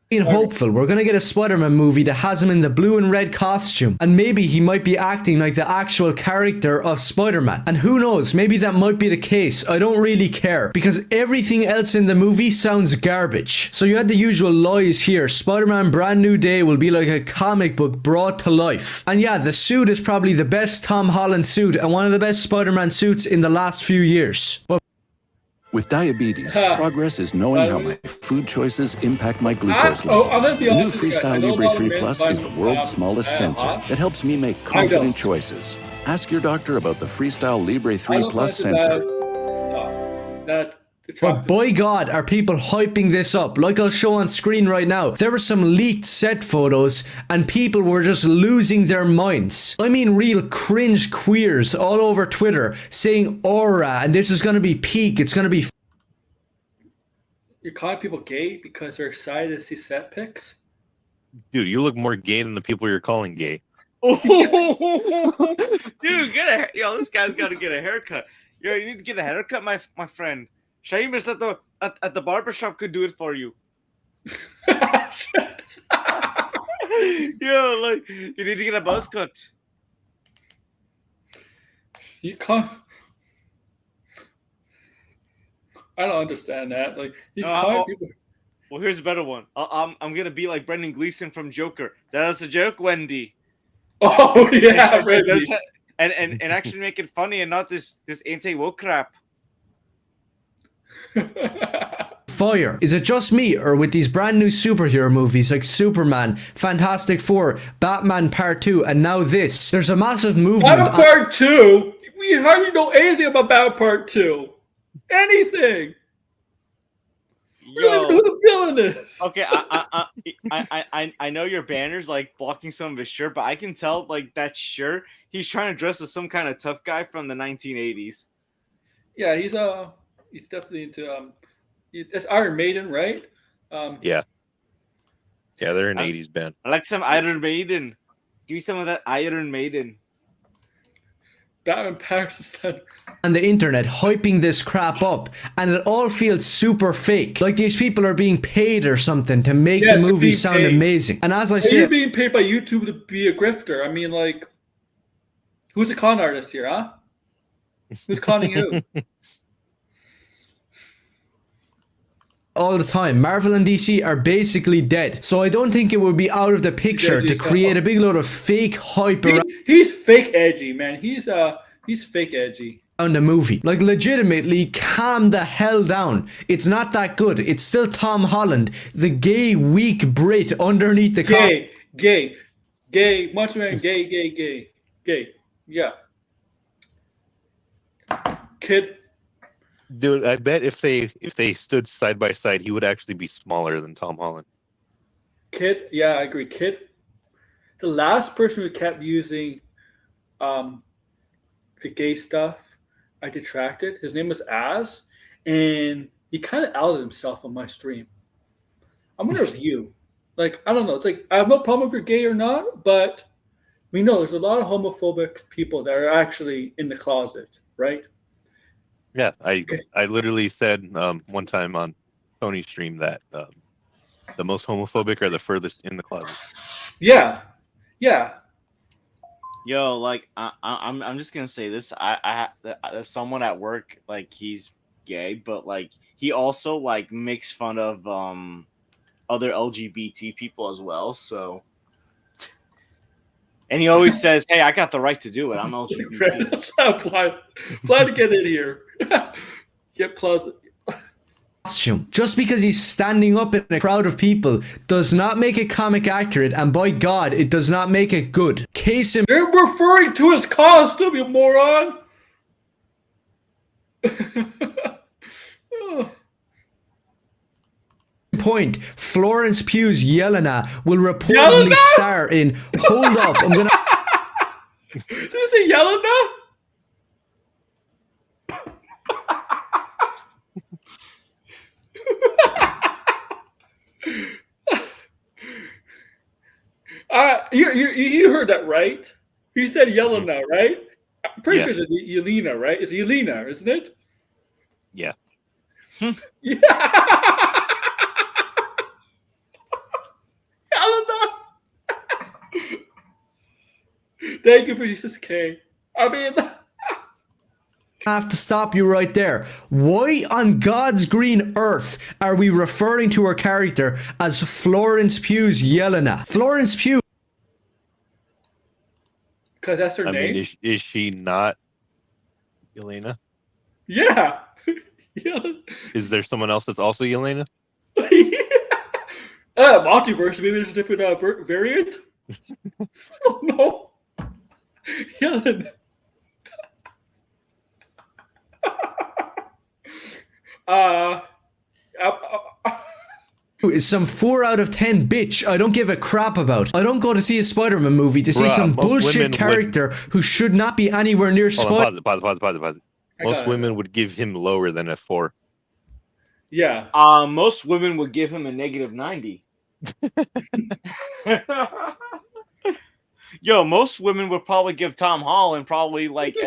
being hopeful. We're gonna get a Spider-Man movie that has him in the blue and red costume, and maybe he might be acting like the actual character of Spider-Man. And who knows, maybe that might be the case. I don't really care, because everything else in the movie sounds garbage. So you had the usual lies here. Spider-Man Brand New Day will be like a comic book brought to life. And yeah, the suit is probably the best Tom Holland suit and one of the best Spider-Man suits in the last few years. But With diabetes, progress is knowing how my food choices impact my glucose I'm levels. gonna be The new honest with you, I Freestyle know a Libre lot of 3 men Plus buy, is the world's smallest sensor hot. that helps me make confident choices. Ask your doctor about the Freestyle Libre I 3 don't Plus find that, sensor. that But attractive. by God, are people hyping this up? Like I'll show on screen right now. There were some leaked set photos and people were just losing their minds. I mean real cringe queers all over Twitter saying aura and this is going to be peak. It's going to be... You're calling people gay because they're excited to see set pics? Dude, you look more gay than the people you're calling gay. Dude, this guy's got to get a haircut. Yo, you need to get a haircut, my friend. Seamus at the barbershop could do it for you. Yo, like you need to get a buzz cut. You can't. I don't understand that. Like you calling people. Well, here's a better one. I'm gonna be like Brendan Gleeson from Joker. That's a joke, Wendy. Oh yeah, Randy. And actually make it funny and not this anti-woke crap. Fire. Is it just me, or with these brand new superhero movies like Superman, Fantastic Four, Batman Part 2, and now this, there's a massive movement... Batman Part 2? We hardly know anything about Batman Part 2. Anything. We don't even know who the villain is. Okay, I know your banner's like blocking some of his shirt, but I can tell like that shirt he's trying to dress as some kind of tough guy from the 1980s. Yeah, he's definitely into it's Iron Maiden, right? Yeah, they're an 80s band. I like some Iron Maiden. Give me some of that Iron Maiden. Batman Paris and the internet hyping this crap up, and it all feels super fake. Like these people are being paid or something to make the movie sound amazing. And as I say, you're said, being paid by YouTube to be a grifter. I mean, like, who's a con artist here, huh? Who's conning who? all the time, Marvel and DC are basically dead. So I don't think it would be out of the picture to create a big load of fake hype around. He's fake edgy, man. He's fake edgy. On the movie. Like, legitimately, calm the hell down. It's not that good. It's still Tom Holland, the gay, weak Brit underneath the Gay. Much man, gay. Yeah. Kid. Dude, I bet if they stood side by side, he would actually be smaller than Tom Holland. Kid, yeah, I agree. Kid. The last person who kept using the gay stuff, I detracted. His name was Az, and he kind of outed himself on my stream. I'm gonna review. Like, I don't know. It's like I have no problem if you're gay or not, but we know there's a lot of homophobic people that are actually in the closet, right? Yeah, Okay. I literally said one time on Tony's stream that the most homophobic are the furthest in the closet. Yeah, yeah. Yo, like I'm just gonna say this. There's someone at work, like he's gay, but like he also like makes fun of other LGBT people as well. So, and he always says, "Hey, I got the right to do it. I'm LGBT." Plan to get in here. Get closet. Costume. Just because he's standing up in a crowd of people does not make it comic accurate, and by God, it does not make it good. Case in You're referring to his costume, you moron. point, Florence Pugh's Yelena will reportedly Yelena? star in. Hold up, I'm gonna. Did you say Yelena? You heard that right? He said Yelena, right? I'm pretty sure it's Yelena, right? It's Yelena, isn't it? Yeah. Yeah. Yelena. Thank you for Jesus K. I mean, I have to stop you right there. Why on God's green earth are we referring to her character as Florence Pugh's Yelena? Florence Pugh. because that's her I name. mean, is she not Yelena? Yeah. Yeah. Is there someone else that's also Yelena? Multiverse, maybe there's a different variant. I don't know. Yelena. Is some 4 out of 10 bitch I don't give a crap about. I don't go to see a Spider-Man movie to see Bruh, some most bullshit women character who should not be anywhere near Hold on, Spider. pause it. Most women would give him lower than a 4. Yeah. Most women would give him a -90. Yo, most women would probably give Tom Holland probably like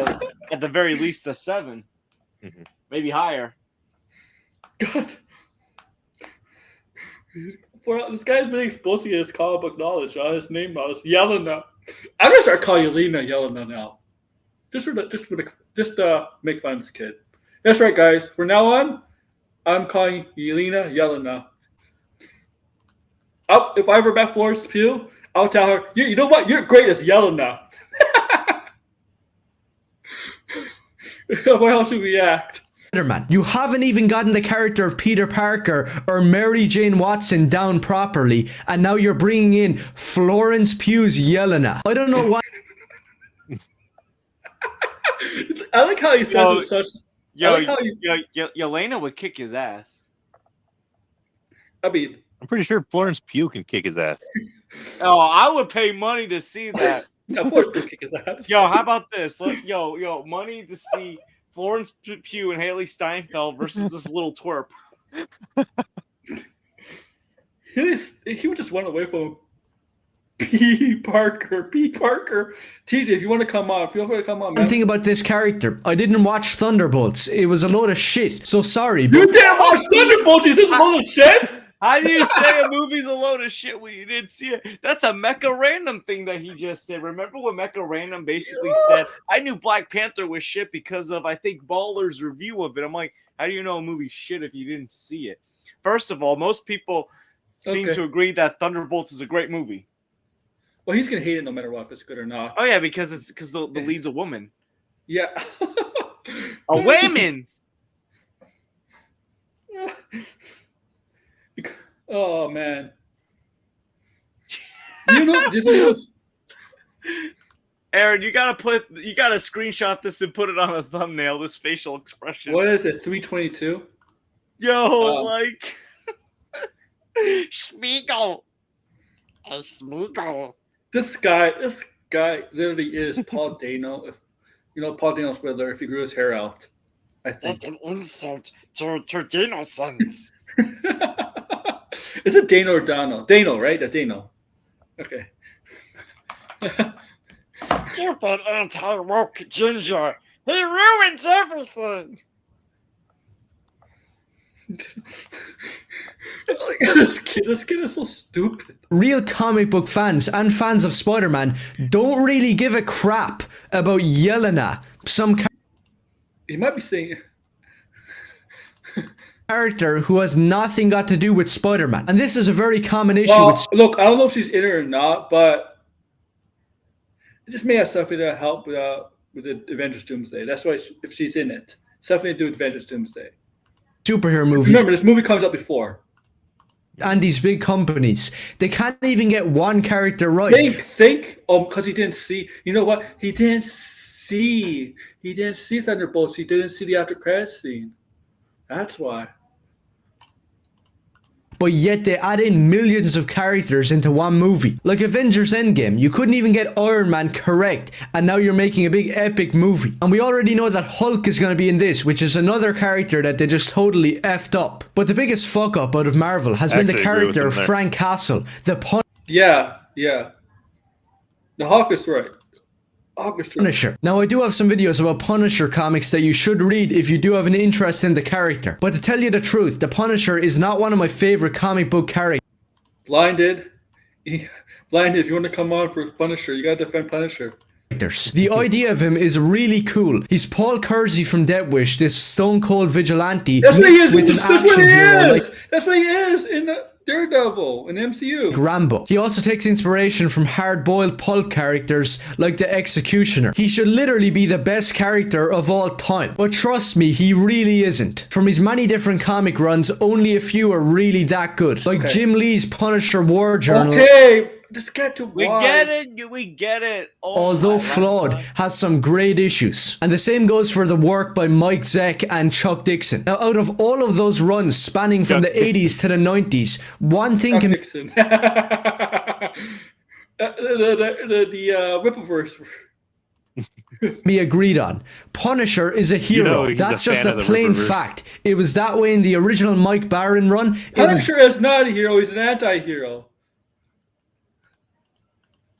at the very least a 7, maybe higher. God. This guy's been exposed to his comic book knowledge. His name now is Yelena. I'm gonna start calling Yelena Yelena now. Just make fun of this kid. That's right, guys. From now on, I'm calling Yelena Yelena. If I ever met Florence Pugh, I'll tell her, you know what? You're great as Yelena. What else should we act? Spider-Man. You haven't even gotten the character of Peter Parker or Mary Jane Watson down properly, and now you're bringing in Florence Pugh's Yelena. I don't know why. I like how he says it with such. Yelena would kick his ass. I mean, I'm pretty sure Florence Pugh can kick his ass. Oh, I would pay money to see that. of course, he'll kick his ass. Yo, how about this? Yo, money to see Florence Pugh and Haley Steinfeld versus this little twerp. He would just run away from P. Parker. TJ, if you want to come on, feel free to come on, man. One thing about this character, I didn't watch Thunderbolts. It was a load of shit. So sorry. You But didn't watch Thunderbolts? Is this a load of shit? How do you say a movie's a load of shit when you didn't see it? That's a Mecha Random thing that he just said. Remember when Mecha Random basically said, I knew Black Panther was shit because of, I think, Baller's review of it. I'm like, how do you know a movie's shit if you didn't see it? First of all, most people seem to agree that Thunderbolts is a great movie. Well, he's going to hate it no matter what, if it's good or not. Oh, yeah, because the lead's a woman. Yeah. A woman! Oh, man. You know, Disney was... Aaron, you gotta screenshot this and put it on a thumbnail, this facial expression. What is it, 322? Yo, like... Schmeagol! Schmeagol! This guy literally is Paul Dano. You know, Paul Dano's brother, if he grew his hair out. I think. That's an insult to Dano's sons. Is it Dano or Dano? Dano, right? Dano. Okay. Stupid anti-woke ginger. He ruins everything. This kid is so stupid. Real comic book fans and fans of Spider-Man don't really give a crap about Yelena, some He might be saying. character who has nothing got to do with Spider-Man. And this is a very common issue Well, with look, I don't know if she's in it or not, but it just may have something to help with the Avengers Doomsday. That's why if she's in it, something to do with Avengers Doomsday. superhero movies. Remember, this movie comes out before. And these big companies, they can't even get one character right. Think. Because he didn't see. You know what? He didn't see Thunderbolts. He didn't see the after credits scene. That's why. But yet they add in millions of characters into one movie. Like Avengers Endgame, you couldn't even get Iron Man correct, and now you're making a big epic movie. And we already know that Hulk is going to be in this, which is another character that they just totally effed up. But the biggest fuck up out of Marvel has been the character of Frank Castle, the Yeah. The Hawk is right. Punisher. Now I do have some videos about Punisher comics that you should read if you do have an interest in the character. But to tell you the truth, the Punisher is not one of my favorite comic book characters. Blinded, if you want to come on for Punisher, you gotta defend Punisher. The idea of him is really cool. He's Paul Kersey from Death Wish, this stone cold vigilante mixed with an action hero like That's what he is in Daredevil in MCU. Rambo. He also takes inspiration from hard-boiled pulp characters like the Executioner. He should literally be the best character of all time. But trust me, he really isn't. From his many different comic runs, only a few are really that good. Like Jim Lee's Punisher War Journal. Okay, just get to We get it. Oh, although flawed, has some great issues. And the same goes for the work by Mike Zeck and Chuck Dixon. Now, out of all of those runs spanning from the 80s to the 90s, one thing can Dixon. the Whippiverse. be agreed on. Punisher is a hero. He's That's a just fan a of the plain Whippiverse. fact. It was that way in the original Mike Barron run. It was Punisher is not a hero, he's an anti-hero.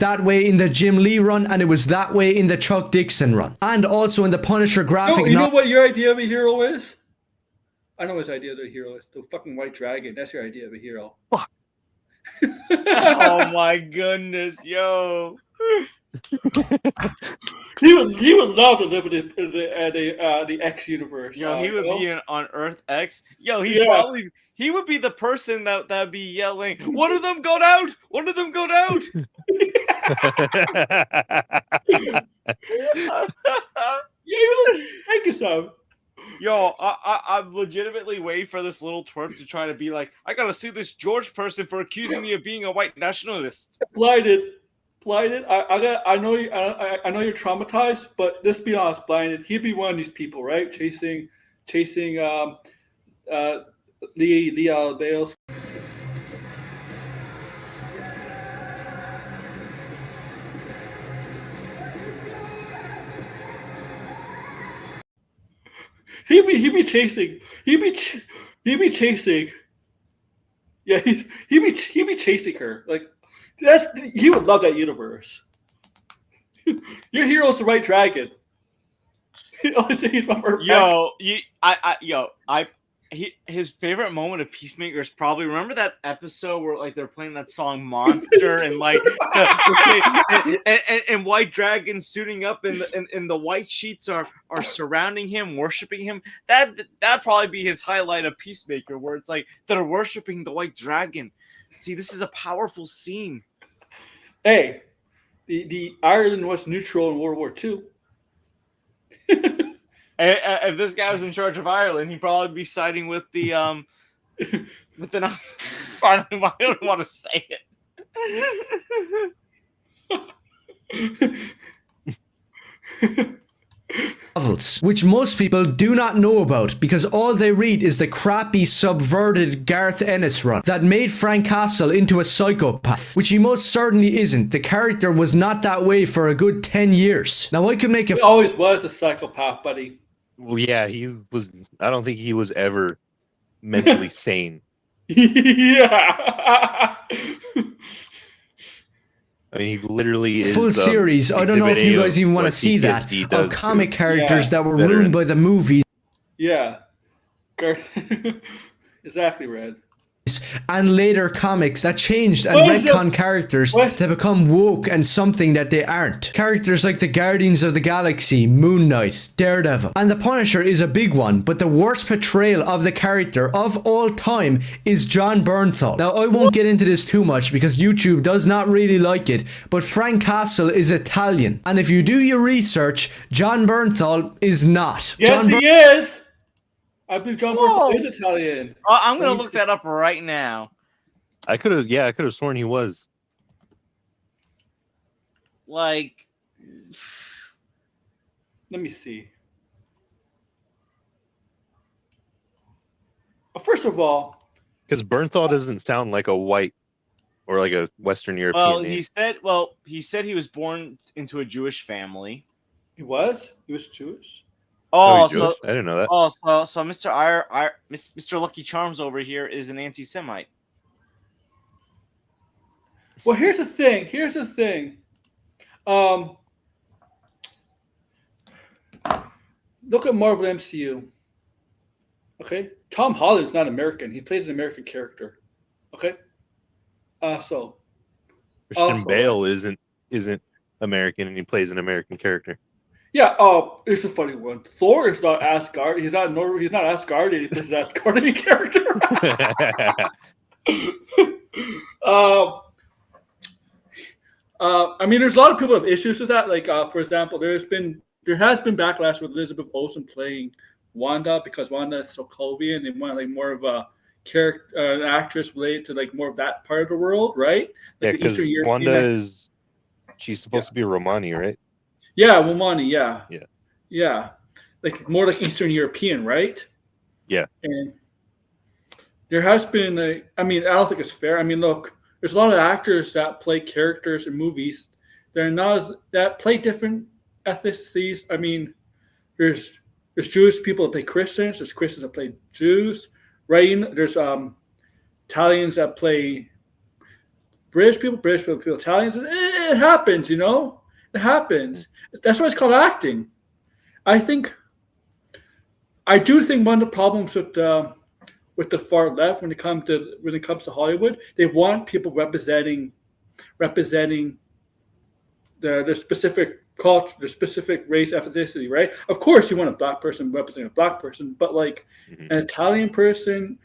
that way in the Jim Lee run, and it was that way in the Chuck Dixon run. And also in the Punisher graphic You know novel. what your idea of a hero is? I know what his idea of a hero is. The fucking white dragon. That's your idea of a hero. Fuck. Oh my goodness, yo. He would love to live in the X universe. Yo, he would be on Earth X. Yo, he would be the person that'd be yelling, "One of them got out! One of them got out!" Thank you, Sam. Yo, I'm legitimately waiting for this little twerp to try to be like, I gotta sue this George person for accusing me of being a white nationalist. Blinded. I know you're traumatized, but let's be honest, Blinded. He'd be one of these people, right? Chasing the Bales. He'd be chasing. Yeah, he'd be chasing her. Like he would love that universe. Your hero's the right dragon. He's from Earth. His favorite moment of Peacemaker is probably, remember that episode where like they're playing that song Monster and like and White Dragon suiting up and the white sheets are surrounding him, worshiping him. That'd probably be his highlight of Peacemaker, where it's like they're worshiping the White Dragon. See, this is a powerful scene. Hey, the Ireland was neutral in World War II. If this guy was in charge of Ireland, he'd probably be siding with the but then I don't want to say it. Novels, which most people do not know about because all they read is the crappy, subverted Garth Ennis run that made Frank Castle into a psychopath, which he most certainly isn't. The character was not that way for a good 10 years. Now I could make a... He always was a psychopath, buddy. Well, yeah, he was. I don't think he was ever mentally sane. Yeah. I mean, he literally is full series. I don't know if Exhibit you A guys of even want to what see that PTSD does of to comic characters Yeah. that were ruined by the movies Yeah. Exactly, Red. and later comics that changed and What is retcon it? characters What? to become woke and something that they aren't. Characters like the Guardians of the Galaxy, Moon Knight, Daredevil, and the Punisher is a big one, but the worst portrayal of the character of all time is John Bernthal. Now, I won't get into this too much because YouTube does not really like it, but Frank Castle is Italian, and if you do your research, John Bernthal is not. Yes, John he is. I believe John Whoa. Bernthal is Italian. I'm gonna Let me look see. that up right now. I could have sworn he was. Like, Let me see. First of all, Because Bernthal doesn't sound like a white or like a Western European well, name. he said he was born into a Jewish family. he was Jewish. Oh, Oh, he's so Jewish? I didn't know that. so Mr. Lucky Charms over here is an anti-Semite. Well, here's the thing. Look at Marvel MCU. Okay, Tom Holland's not American. He plays an American character. Okay. So Christian also, Bale isn't American, and he plays an American character. yeah. It's a funny one. Thor is not Asgard. He's not Asgardian. He plays an Asgardian character. I mean, there's a lot of people have issues with that. Like, for example, there has been backlash with Elizabeth Olsen playing Wanda because Wanda is Sokovia and they want like more of a character, an actress related to like more of that part of the world, right? Yeah, Like the because Eastern European Wanda she's supposed to be Romani, right? Yeah, Womani, yeah. Yeah. Yeah. Like more like Eastern European, right? Yeah. And there has been I don't think it's fair. I mean, look, there's a lot of actors that play characters in movies. That play different ethnicities. I mean, there's Jewish people that play Christians, there's Christians that play Jews, right? There's Italians that play British people play Italians. It happens, you know? It happens. That's why it's called acting. I do think one of the problems with the far left when it comes to Hollywood, they want people representing the specific culture, the specific race, ethnicity, right? Of course, you want a black person representing a black person, but like an Italian person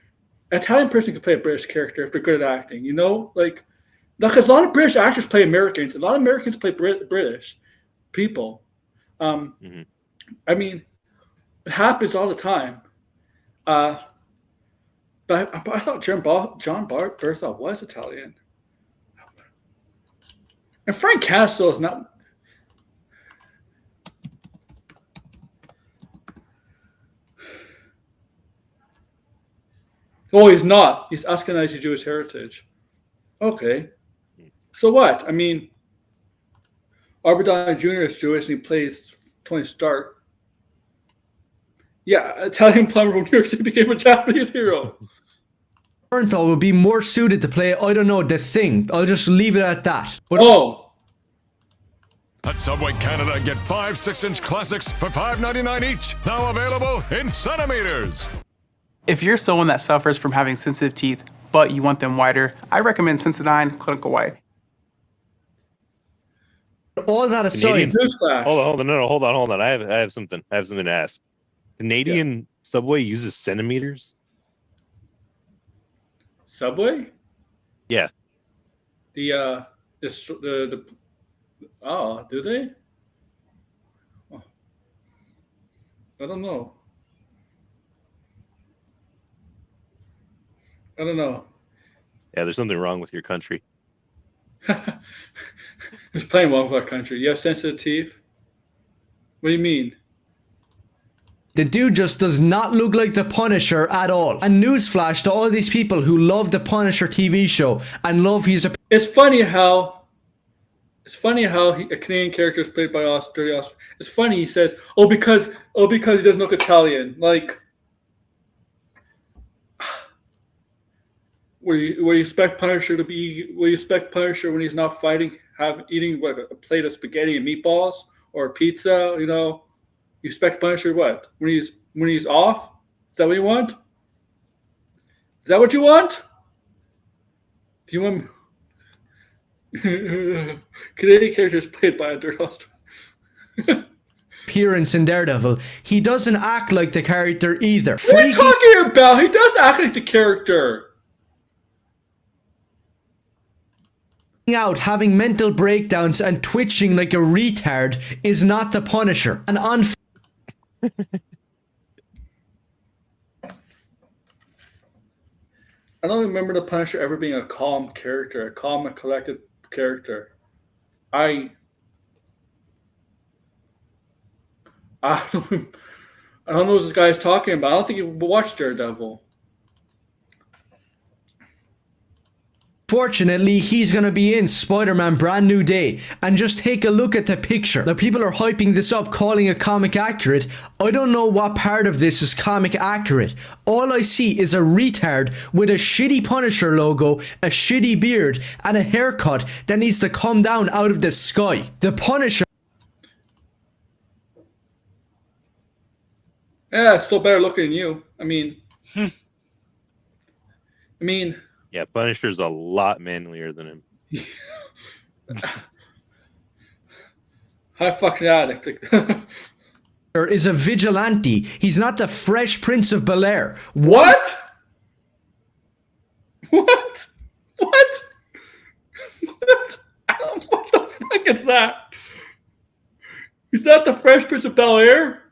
can play a British character if they're good at acting, you know, like because a lot of British actors play Americans, a lot of Americans play British people. I mean, it happens all the time. But I thought John Bernthal was Italian. And Frank Castle is not. Oh, he's not. He's Ashkenazi Jewish heritage. Okay. So what? I mean, Robert Downey Jr. is Jewish and he plays Tony Stark. Yeah, Italian plumber from New York City became a Japanese hero. Bernthal would be more suited to play, I don't know, The Thing. I'll just leave it at that. But At Subway Canada, get 5 6-inch classics for $5.99 each. Now available in centimeters. If you're someone that suffers from having sensitive teeth, but you want them whiter, I recommend Sensodyne Clinical White. all that aside, Newsflash. Hold on. I have something to ask. Canadian Subway uses centimeters? Subway? Yeah. The do they? Oh. I don't know. Yeah, there's something wrong with your country. It's playing wrong with our country. You have sensitive teeth? What do you mean? the dude just does not look like the Punisher at all. And newsflash to all these people who love the Punisher TV show and love his It's funny how a Canadian character is played by Dirty Oscar. It's funny he says, because he doesn't look Italian. Like, where you expect Punisher to be? Where you expect Punisher when he's not fighting eating what, a plate of spaghetti and meatballs or pizza, you know, you expect Punisher what? When he's off? Is that what you want? Is that what you want? Do you want Canadian characters played by a dirt host? appearance in Daredevil, he doesn't act like the character either. What are you talking about? He does act like the character. Out, having mental breakdowns and twitching like a retard is not the Punisher. And I don't remember the Punisher ever being a calm character, a calm and collected character. I don't know what this guy's talking about. I don't think he watched Daredevil. Fortunately, he's gonna be in Spider-Man Brand New Day, and just take a look at the picture. Now, people are hyping this up, calling it comic accurate. I don't know what part of this is comic accurate. All I see is a retard with a shitty Punisher logo, a shitty beard, and a haircut that needs to come down out of the sky. The Punisher. Yeah, still better looking than you. I mean, Yeah, Punisher's a lot manlier than him. high fucking addict. Is a vigilante. He's not the Fresh Prince of Bel-Air. What? What? What? What? What the fuck is that? Is that the Fresh Prince of Bel-Air?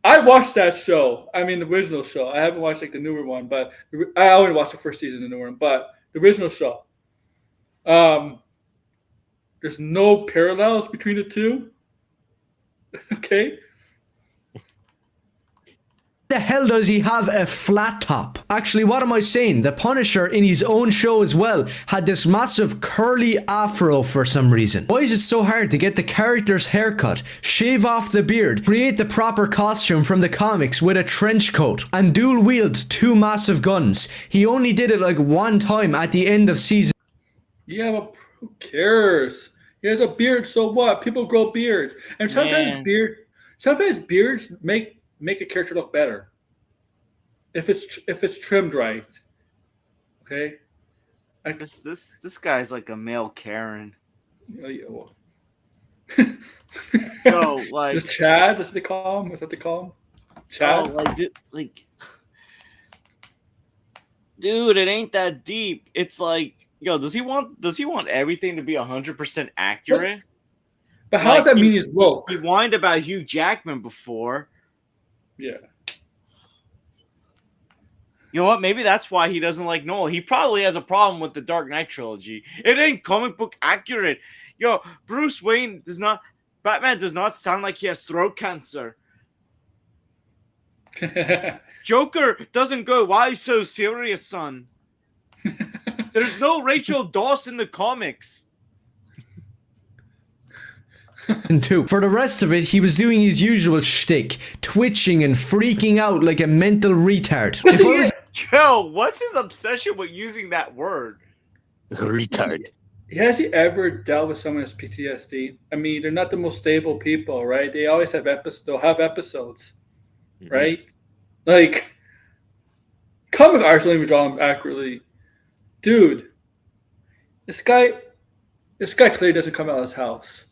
I watched that show. I mean, the original show. I haven't watched like the newer one, but I only watched the first season of the newer one. But the original show, there's no parallels between the two. Okay. The hell does he have a flat top? Actually, what am I saying? The Punisher in his own show as well had this massive curly afro for some reason. Why is it so hard to get the character's haircut, shave off the beard, create the proper costume from the comics with a trench coat, and dual wield two massive guns? He only did it like one time at the end of season. Yeah, but who cares? He has a beard, so what? People grow beards, and sometimes beards make a character look better if it's trimmed right. Okay. This guy's like a male Karen. Yeah, well. No, like the Chad. Is that they call him? Is that they call him? Chad. Oh, like, dude, it ain't that deep. It's like, yo, does he want everything to be 100% accurate? But how does that mean he's woke? He whined about Hugh Jackman before. Yeah. You know what? Maybe that's why he doesn't like Noel. He probably has a problem with the Dark Knight trilogy. It ain't comic book accurate. Yo, Batman does not sound like he has throat cancer. Joker doesn't go, why so serious, son? There's no Rachel Dawson in the comics. Two. For the rest of it, he was doing his usual shtick, twitching and freaking out like a mental retard. Yo, what's his obsession with using that word? Retard. Has he ever dealt with someone with PTSD? I mean, they're not the most stable people, right? They always have they'll have episodes, right? Like, comic artists don't even draw them accurately. Dude, this guy clearly doesn't come out of his house.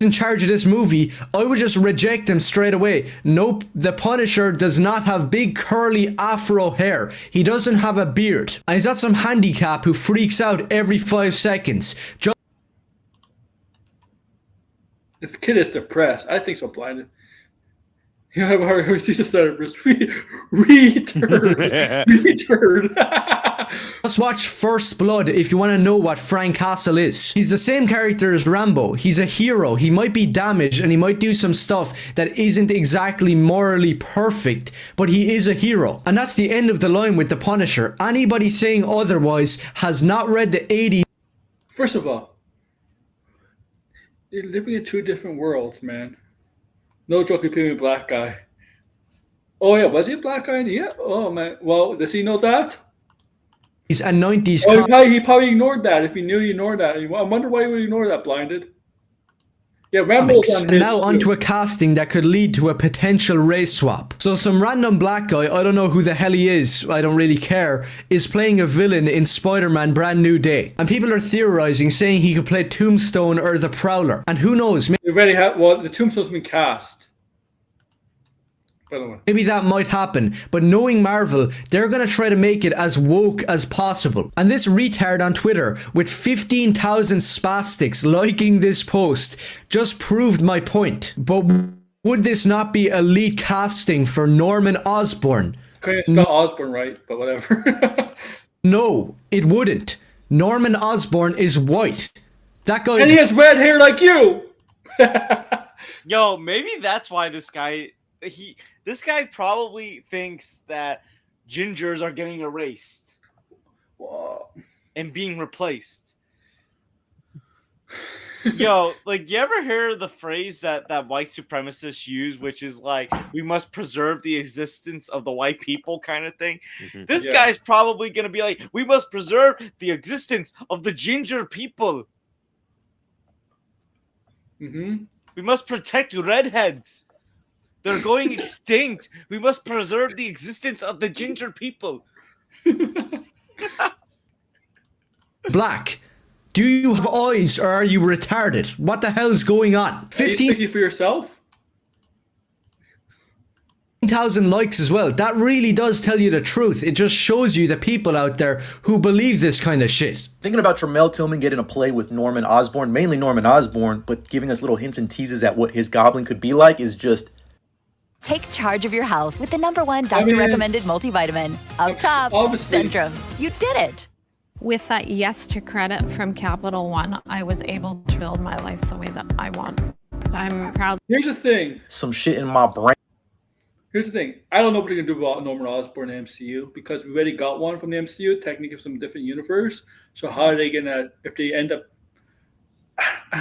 In charge of this movie, I would just reject him straight away. Nope, the Punisher does not have big curly afro hair. He doesn't have a beard. And he's got some handicap who freaks out every 5 seconds. This kid is depressed. I think so blinded. You know, I've heard see this retard. Let's watch First Blood if you want to know what Frank Castle is. He's the same character as Rambo. He's a hero. He might be damaged and he might do some stuff that isn't exactly morally perfect, but he is a hero. And that's the end of the line with the Punisher. Anybody saying otherwise has not read the 80s. First of all, you're living in two different worlds, man. No joke, he played a black guy. Oh yeah, was he a black guy? Yeah. Oh man. Well, does he know that? and 90s Oh, he probably ignored that if he knew you ignored that. I wonder why he would ignore that, blinded. Yeah, Rambo's comics, on and his now onto a casting that could lead to a potential race swap. So some random black guy, I don't know who the hell he is, I don't really care, is playing a villain in Spider-Man Brand New Day. And people are theorizing, saying he could play Tombstone or the Prowler. And who knows, We already have. Well, the Tombstone's been cast. By the way. maybe that might happen, but knowing Marvel, they're gonna try to make it as woke as possible. And this retard on Twitter, with 15,000 spastics liking this post, just proved my point. But would this not be elite casting for Norman Osborn? Couldn't spell Osborn right, but whatever. No, it wouldn't. Norman Osborn is white. That guy And he has red hair like you! Yo, maybe that's why this guy probably thinks that gingers are getting erased and being replaced. Yo, like, you ever hear the phrase that white supremacists use, which is like, we must preserve the existence of the white people kind of thing? This guy's probably gonna be like, we must preserve the existence of the ginger people. Mm-hmm. We must protect redheads. They're going extinct. We must preserve the existence of the ginger people. black. Do you have eyes or are you retarded? What the hell's going on? Are you speaking for yourself? 15,000 likes as well. That really does tell you the truth. It just shows you the people out there who believe this kind of shit. Thinking about Tramel Tillman getting a play with Norman Osborn, mainly Norman Osborn, but giving us little hints and teases at what his Goblin could be like is just... Take charge of your health with the #1 doctor-recommended multivitamin. Up top, Centrum. You did it. With that yes to credit from Capital One, I was able to build my life the way that I want. I'm proud. Here's the thing. Some shit in my brain. Here's the thing. I don't know what they're going to do about Norman Osborn in the MCU because we already got one from the MCU, technically from some different universe. So how are they going to, if they end up... I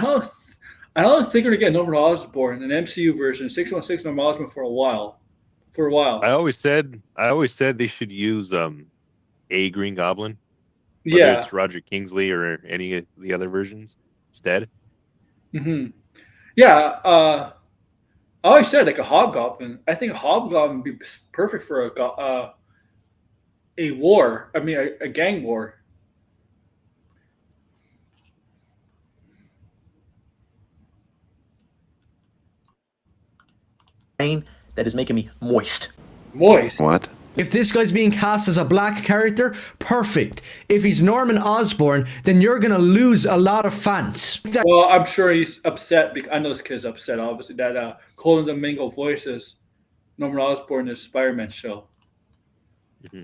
don't think they're going to get Norman Osborn in an MCU version, 616 Norman Osborn for a while. I always said they should use a Green Goblin. Whether Yeah. it's Roger Kingsley or any of the other versions instead. Mm-hmm. Yeah, I always said like a Hobgoblin. I think a Hobgoblin would be perfect for a war. I mean, a gang war. That is making me moist. Moist? What? If this guy's being cast as a black character, perfect. If he's Norman Osborn, then you're gonna lose a lot of fans. Well, I'm sure he's upset because I know this kid's upset, obviously, that Colin Domingo voices Norman Osborn in his Spider-Man show. Mm-hmm.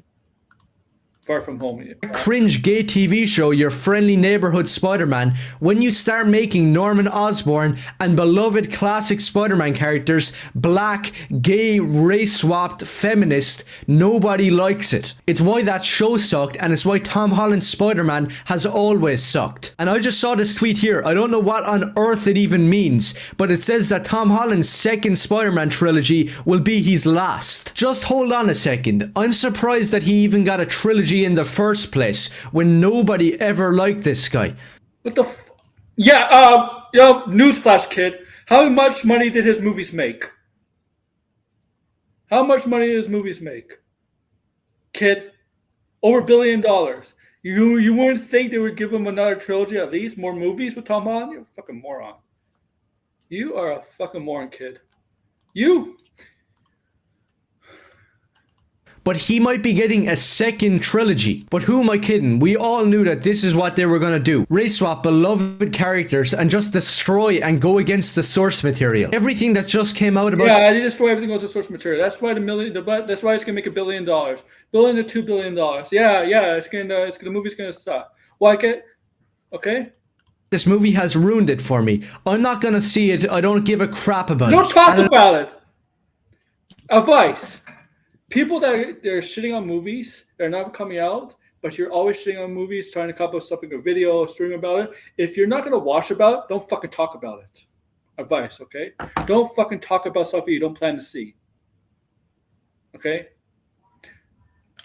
Far From Home. Cringe gay TV show, Your Friendly Neighborhood Spider-Man, when you start making Norman Osborn and beloved classic Spider-Man characters black, gay, race-swapped, feminist, nobody likes it. It's why that show sucked, and it's why Tom Holland's Spider-Man has always sucked. And I just saw this tweet here. I don't know what on earth it even means, but it says that Tom Holland's second Spider-Man trilogy will be his last. Just hold on a second. I'm surprised that he even got a trilogy in the first place when nobody ever liked this guy. What the newsflash, kid. How much money did his movies make? How much money did his movies make? Kid, over $1 billion. You wouldn't think they would give him another trilogy, at least more movies with Tom Holland? You're a fucking moron. You are a fucking moron, kid. You. But he might be getting a second trilogy. But who am I kidding? We all knew that this is what they were gonna do. Race swap beloved characters and just destroy and go against the source material. Everything that just came out about... Yeah, they destroy everything goes to source material. That's why that's why it's gonna make $1 billion. $1 billion to $2 billion. Yeah, the movie's gonna suck. Okay? This movie has ruined it for me. I'm not gonna see it. I don't give a crap about it. Don't talk about it. Advice. People that they're shitting on movies, they're not coming out, but you're always shitting on movies, trying to come up with something, a video, a stream about it. If you're not going to watch about it, don't fucking talk about it. Advice, okay? Don't fucking talk about stuff you don't plan to see. Okay?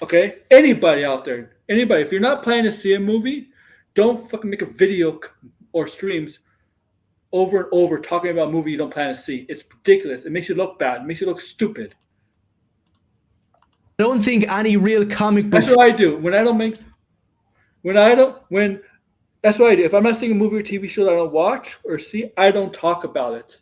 Okay, anybody out there, anybody, if you're not planning to see a movie, don't fucking make a video or streams over and over talking about a movie you don't plan to see. It's ridiculous. It makes you look bad. It makes you look stupid. I don't think any real comic book. That's what I do when I don't make. That's what I do. If I'm not seeing a movie or TV show that I don't watch or see, I don't talk about it.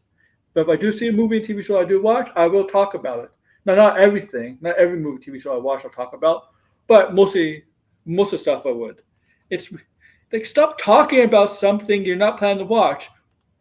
But if I do see a movie and TV show I do watch, I will talk about it. Now, not everything, not every movie, TV show I watch, I'll talk about, but most of the stuff I would. It's like, stop talking about something you're not planning to watch.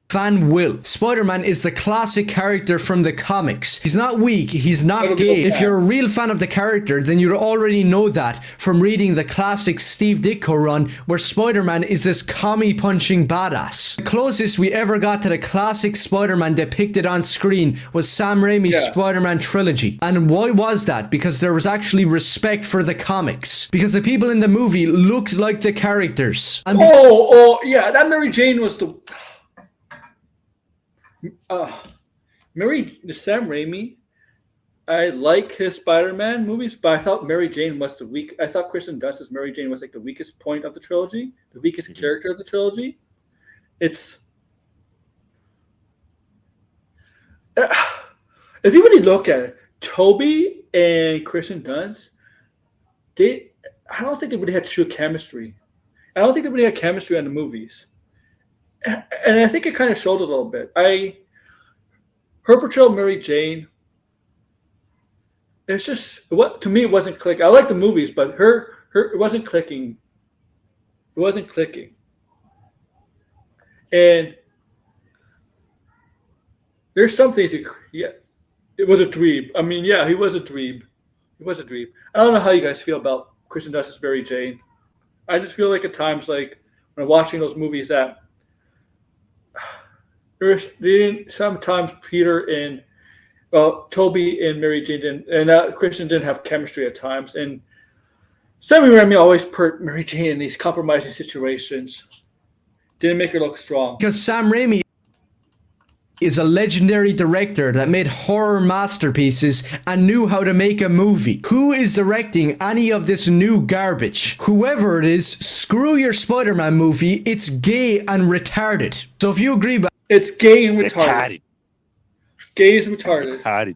Fan will. Spider-Man is the classic character from the comics. He's not weak, he's not gay. If you're a real fan of the character, then you already know that from reading the classic Steve Ditko run, where Spider-Man is this commie-punching badass. The closest we ever got to the classic Spider-Man depicted on screen was Sam Raimi's Spider-Man trilogy. And why was that? Because there was actually respect for the comics. Because the people in the movie looked like the characters. And yeah, that Mary Jane was the... Sam Raimi, I like his Spider-Man movies, but I thought Mary Jane was the weak. I thought Kristen Dunst's Mary Jane was like the weakest point of the trilogy, the weakest character of the trilogy. It's if you really look at it, Toby and Kristen Dunst, I don't think they really had true chemistry. I don't think they really had chemistry in the movies. And I think it kind of showed a little bit. Her portrayal of Mary Jane, it's just to me it wasn't clicking. I like the movies, but it wasn't clicking. It wasn't clicking. And there's some things. It was a dweeb. I mean, yeah, he was a dweeb. He was a dweeb. I don't know how you guys feel about Kristen Dunst's Mary Jane. I just feel like at times, like when I'm watching those movies, that sometimes Toby and Mary Jane and Kristen didn't have chemistry at times, and Sam Raimi always put Mary Jane in these compromising situations. Didn't make her look strong. Because Sam Raimi is a legendary director that made horror masterpieces and knew how to make a movie. Who is directing any of this new garbage? Whoever it is, screw your Spider-Man movie. It's gay and retarded. So if you agree, it's gay and retarded. Gay is retarded.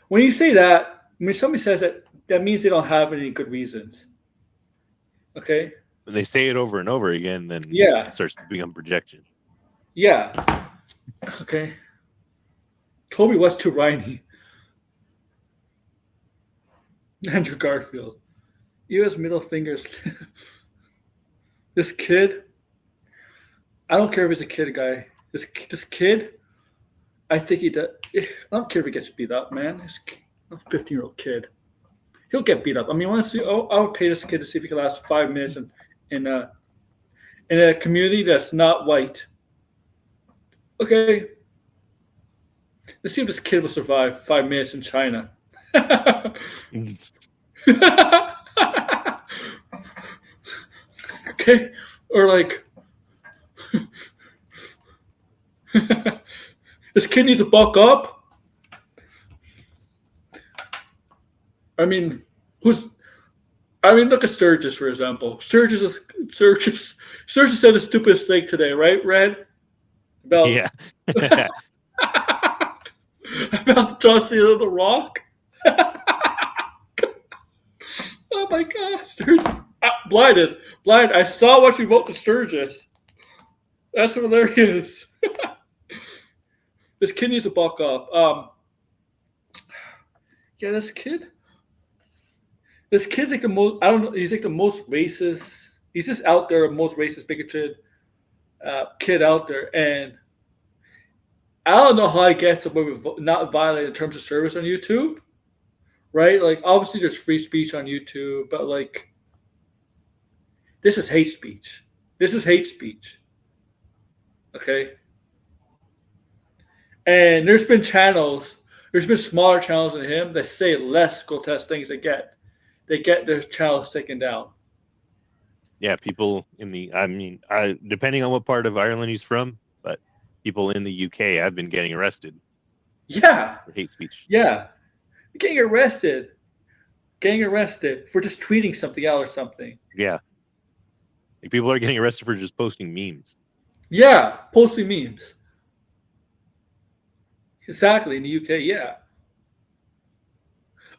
When you say that, when somebody says that, that means they don't have any good reasons. Okay? When they say it over and over again, then it starts to become projection. Yeah. Okay. Toby was too whiny. Andrew Garfield. U.S. middle fingers. This kid. I don't care if he's a kid guy. This kid, I think he does. I don't care if he gets beat up, man. He's a 15-year-old kid. He'll get beat up. I mean, I want to see. I would pay this kid to see if he can last 5 minutes in a community that's not white. Okay. Let's see if this kid will survive 5 minutes in China. Okay, or like. This kid needs to buck up. I mean, look at Sturgis, for example. Sturgis said the stupidest thing today, right, Red? About about the tossing of the rock. Oh my God, Sturgis! Blind. I saw what you wrote to Sturgis. That's hilarious. This kid needs to buck up. Yeah, this kid's like the most. I don't know. He's like the most racist. He's just out there, most racist, bigoted kid out there, and I don't know how he gets away with not violating terms of service on YouTube, right? Like, obviously, there's free speech on YouTube, but like, this is hate speech. Okay. And there's been smaller channels than him that say less grotesque things. They get their channels taken down. Yeah, people depending on what part of Ireland he's from, but people in the UK have been getting arrested. Yeah. For hate speech. Yeah. You're getting arrested. getting arrested for just tweeting something out or something. Yeah. Like people are getting arrested for just posting memes. Yeah, posting memes. Exactly, in the UK, yeah.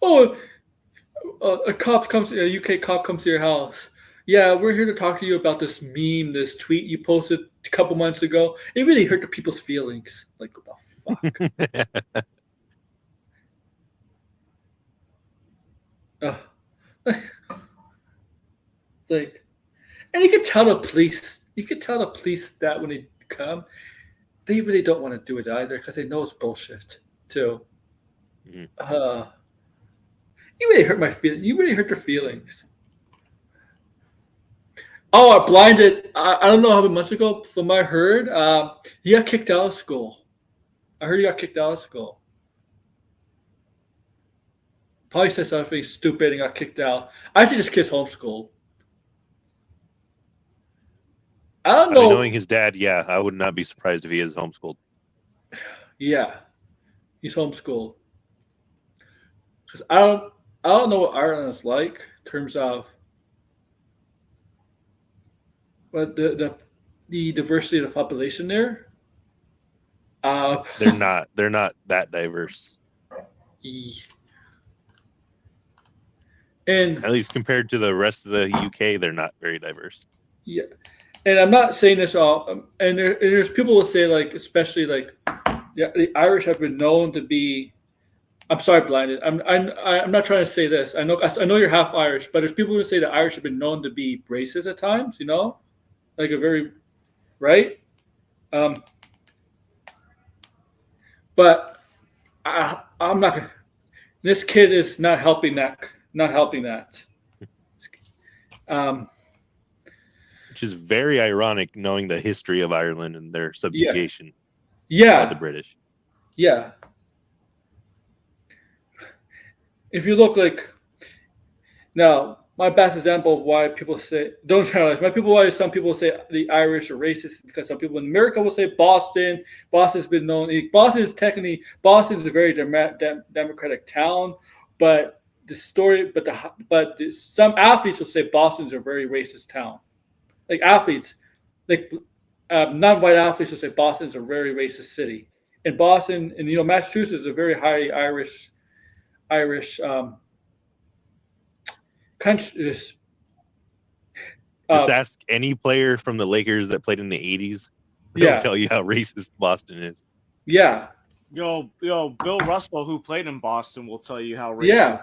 Oh, a UK cop comes to your house. Yeah, we're here to talk to you about this meme, this tweet you posted a couple months ago. It really hurt the people's feelings. Like, what the fuck? Like, and you can tell the police. You can tell the police that when they come, they really don't want to do it either because they know it's bullshit too. Mm-hmm. You really hurt my feelings. You really hurt their feelings. Oh, I blinded. I don't know how many months ago. From I heard, he got kicked out of school. I heard he got kicked out of school. Probably said something stupid and got kicked out. I think this kid's homeschooled. I don't know. Knowing his dad, yeah, I would not be surprised if he is homeschooled. Yeah, he's homeschooled. Because I don't know what Ireland is like in terms of, but the diversity of the population there. They're not that diverse. And at least compared to the rest of the UK, they're not very diverse. Yeah, and I'm not saying this all. And there's people will say, like, especially like, yeah, the Irish have been known to be. I'm sorry, blinded. I'm not trying to say this. I know you're half Irish, but there's people who say the Irish have been known to be racist at times. You know, like a very right. But I'm not gonna. This kid is not helping that. Not helping that. Which is very ironic, knowing the history of Ireland and their subjugation by the British. Yeah. If you look like now, my best example of why people say don't generalize. Why some people say the Irish are racist because some people in America will say Boston. Boston's been known. Boston is a very democratic town, but the story, some athletes will say Boston's a very racist town. Like athletes, like non-white athletes will say Boston's a very racist city. And Boston, and Massachusetts is a very high Irish country. Just ask any player from the Lakers that played in the 80s. They'll tell you how racist Boston is. Yeah. Yo, Bill Russell, who played in Boston, will tell you how racist. Yeah.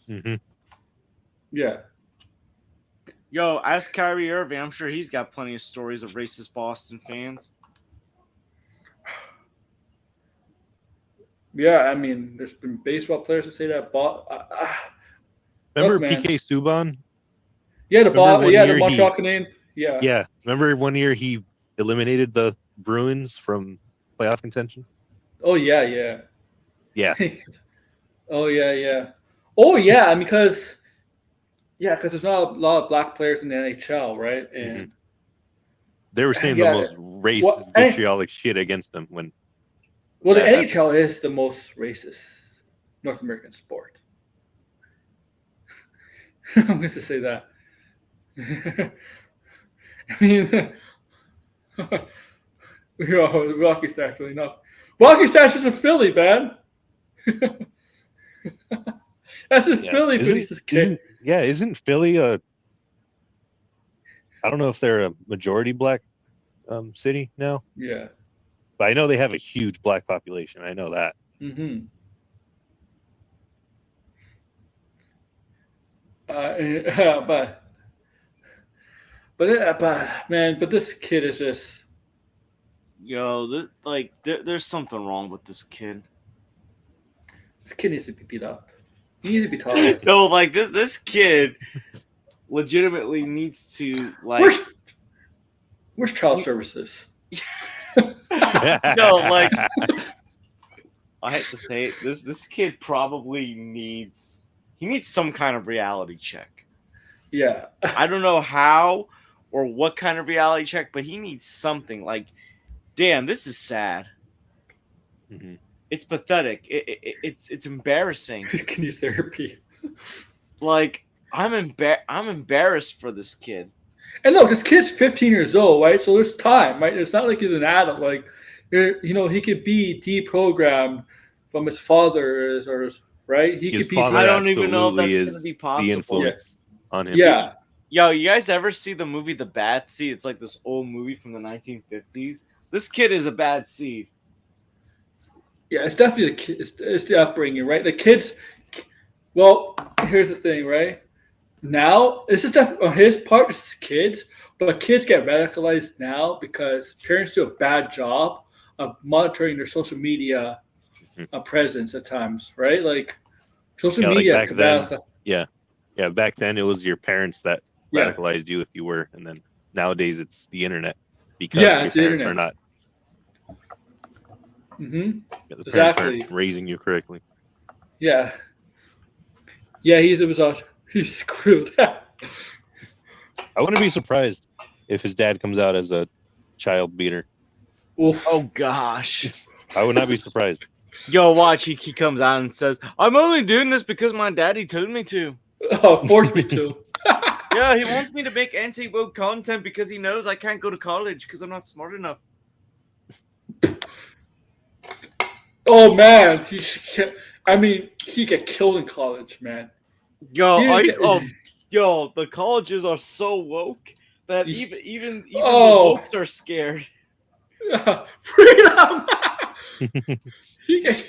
Mm-hmm. Yeah. Yo, ask Kyrie Irving. I'm sure he's got plenty of stories of racist Boston fans. Yeah, I mean, there's been baseball players that say that. Remember PK Subban? Yeah, the Montreal Canadiens. Yeah. Yeah. Remember one year he eliminated the Bruins from playoff contention? Oh yeah, yeah. Yeah. Oh yeah. Oh yeah, because there's not a lot of black players in the NHL, right? And they were saying the most vitriolic shit against them when. Well, the NHL is the most racist North American sport. I'm going to say that. I mean, Rocky Stash really enough. Rocky Stash is in Philly, man. That's in Philly for this kid. Isn't Philly I don't know if they're a majority black city now. Yeah. But I know they have a huge black population. I know that. Mm-hmm. But this kid is just. Yo, there's something wrong with this kid. This kid needs to be beat up. He needs to be taught. No, like this kid legitimately needs to like. Where's child services? No, like I hate to say it, this kid probably needs some kind of reality check. Yeah. I don't know how or what kind of reality check, but he needs something. Like, damn, this is sad. Mm-hmm. It's pathetic. It's embarrassing. He can use therapy. Like, I'm embarrassed for this kid. And look, this kid's 15 years old, right? So there's time, right? It's not like he's an adult. Like, he could be deprogrammed from his father right? He His could be. father I don't even know if absolutely that's gonna is be the possible. influence on him. Yeah. Yo, you guys ever see the movie The Bad Seed? It's like this old movie from the 1950s. This kid is a bad seed. Yeah, it's definitely the kid. It's the upbringing, right? The kids. Well, here's the thing, right? Now, this is definitely on his part. This is kids, but kids get radicalized now because parents do a bad job of monitoring their social media presence at times, right? Like social Yeah, like media. back then, yeah. Back then, it was your parents that Yeah. radicalized you if you were, and then nowadays it's the internet because Yeah, your it's the parents are internet. not. Mm-hmm. The parents Exactly. aren't raising you correctly. Yeah. Yeah, he's screwed. I wouldn't be surprised if his dad comes out as a child beater. Oof. Oh gosh. I would not be surprised. Yo, watch. He comes out and says, "I'm only doing this because my daddy told me to." Forced me to. Yeah, he wants me to make anti-woke content because he knows I can't go to college because I'm not smart enough. Oh man, he get killed in college, man. Yo, He- the colleges are so woke that even the Oh. wokes are scared. Freedom.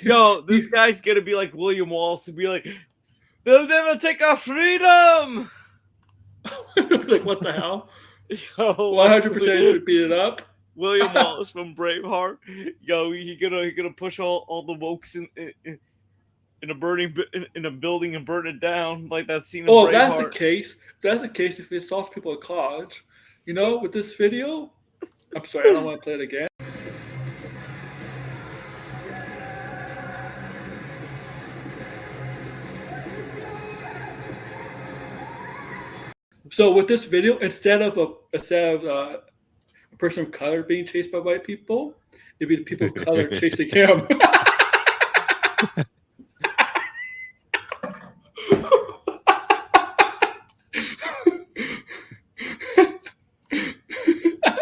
Yo, this guy's gonna be like William Wallace and be like, "They'll never take our freedom." Like what the hell? Yo, 100% beat it up. William Wallace from Braveheart. Yo, he gonna push all the wokes in a building and burn it down like that scene in Oh, Braveheart. that's the case. That's the case if it assaults people at college. With this video. I'm sorry, I don't want to play it again. So with this video, instead of a person of color being chased by white people, it'd be the people of color chasing him.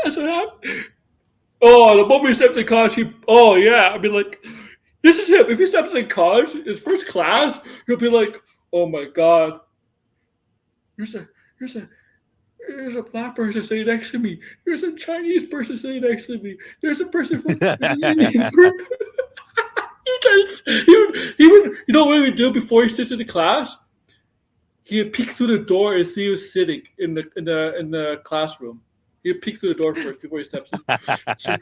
That's what happened. Oh, the moment he steps in college, I'd be like, this is him. If he steps in college, his first class, he'll be like, oh my god, there's a black person sitting next to me. There's a Chinese person sitting next to me. There's a person from he would, what he would do before he sits in the class? He would peek through the door and see who's sitting in the classroom. He would peek through the door first before he steps in.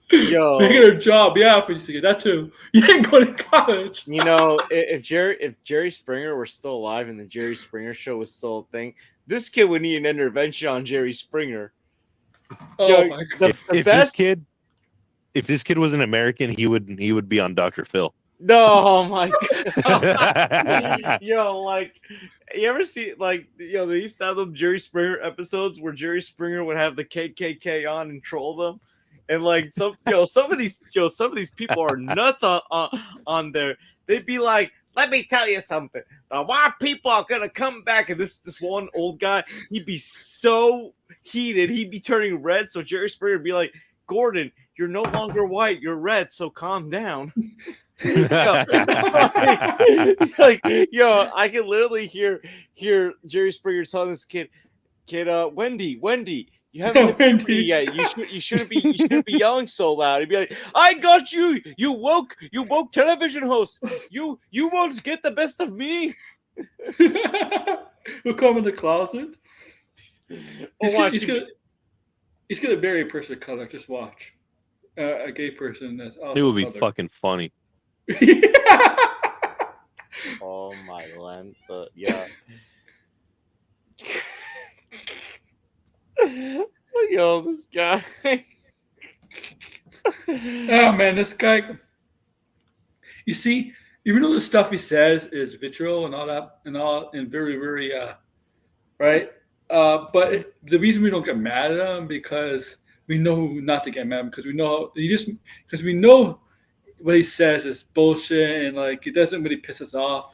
Yo, making a job, yeah, for you that too. You ain't going to college. If Jerry Springer were still alive and the Jerry Springer show was still a thing, this kid would need an intervention on Jerry Springer. Oh my god! If this kid was an American, he would be on Dr. Phil. No, oh my god! Yo, you ever see they used to have them Jerry Springer episodes where Jerry Springer would have the KKK on and troll them, and some of these people are nuts on there. They'd be like, "Let me tell you something. The white people are gonna come back," and this one old guy, he'd be so heated, he'd be turning red. So Jerry Springer would be like, "Gordon, you're no longer white, you're red. So calm down." I can literally hear Jerry Springer telling this kid, Wendy, you haven't been puberty yet. You shouldn't be yelling so loud. He'd be like, "I got you, you woke television host. You won't get the best of me." He'll come in the closet. He's gonna marry a person of color. Just watch. A gay person that's also it would be colored. fucking funny. Oh my Lanta, yeah. Yo, this guy. Oh man, this guy. You see, even though the stuff he says is vitriol and all that, and very, very, right. But the reason we don't get mad at him because we know not to get mad at him because we know what he says is bullshit and it doesn't really piss us off.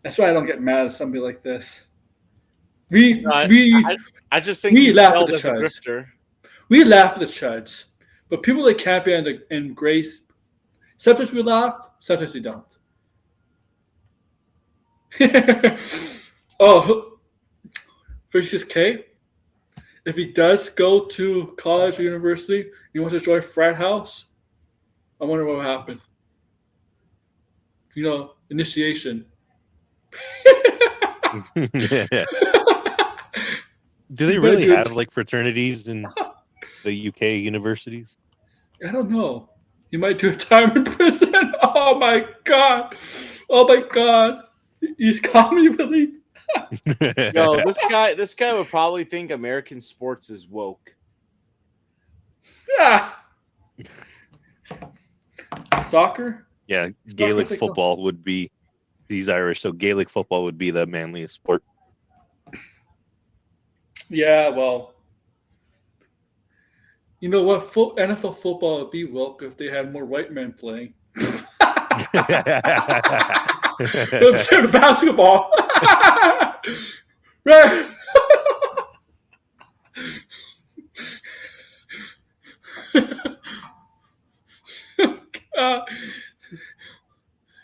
That's why I don't get mad at somebody like this. I just think we he's laugh at billed the as a chuds. grifter. We laugh at the chuds, but people that can't be in grace, sometimes we laugh, sometimes we don't. Oh, Vicious K. If he does go to college or university, he wants to join frat house. I wonder what will happen. Initiation. Do they really have like fraternities in the UK universities? I don't know. He might do a time in prison. Oh my god. Oh my god. He's comedy relief. Yo, this guy would probably think American sports is woke. Yeah. Soccer? Yeah, Gaelic football would be. He's Irish, so Gaelic football would be the manliest sport. Yeah, well, you know what? NFL football would be woke if they had more white men playing. Instead of basketball. Right.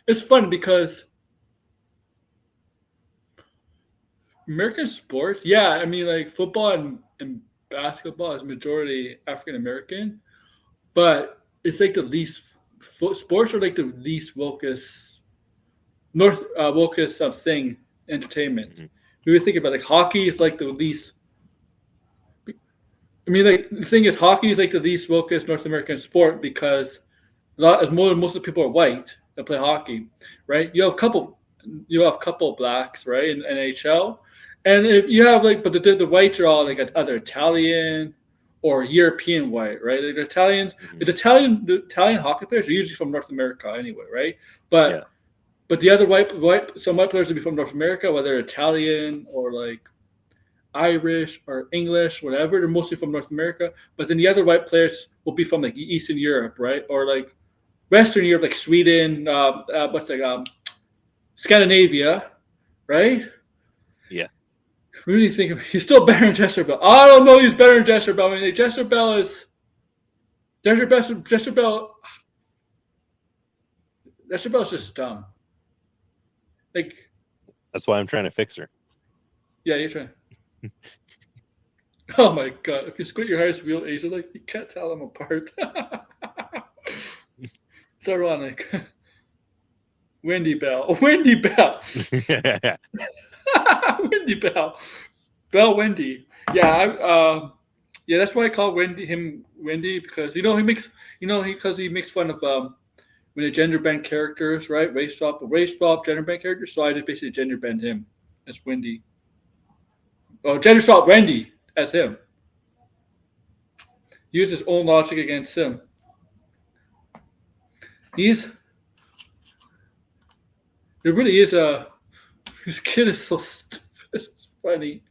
It's funny because American sports, yeah, I mean, like football and basketball is majority African American, but it's like the least sports are like the least wokest thing entertainment. Mm-hmm. We would think about like hockey is like the least. I mean, like the thing is, hockey is like the least wokest North American sport because most of the people are white that play hockey, right? You have a couple blacks, right, in NHL, and if you have like, but the whites are all like either Italian or European white, right? Like the Italian hockey players are usually from North America anyway, right? But the other some white players will be from North America, whether Italian or like Irish or English, whatever. They're mostly from North America. But then the other white players will be from like Eastern Europe, right? Or like Western Europe, like Sweden, Scandinavia, right? Yeah. Really think of he's still better than Jester Bell. I don't know he's better than Jester Bell. I mean, like, Jester Bell is just dumb. Like that's why I'm trying to fix her. Yeah, you're trying. Oh my god! If you squint your eyes real easily, like you can't tell them apart. It's ironic. Wendy Bell. Wendy Bell. Wendy Bell. Bell Wendy. Yeah, that's why I call him Wendy because he makes fun of when they gender bend characters, right? Race swap, gender bend characters. So I just basically gender bend him as Wendy. Oh, gender swap Wendy as him. Use his own logic against him. There really is this kid is so stupid. It's funny.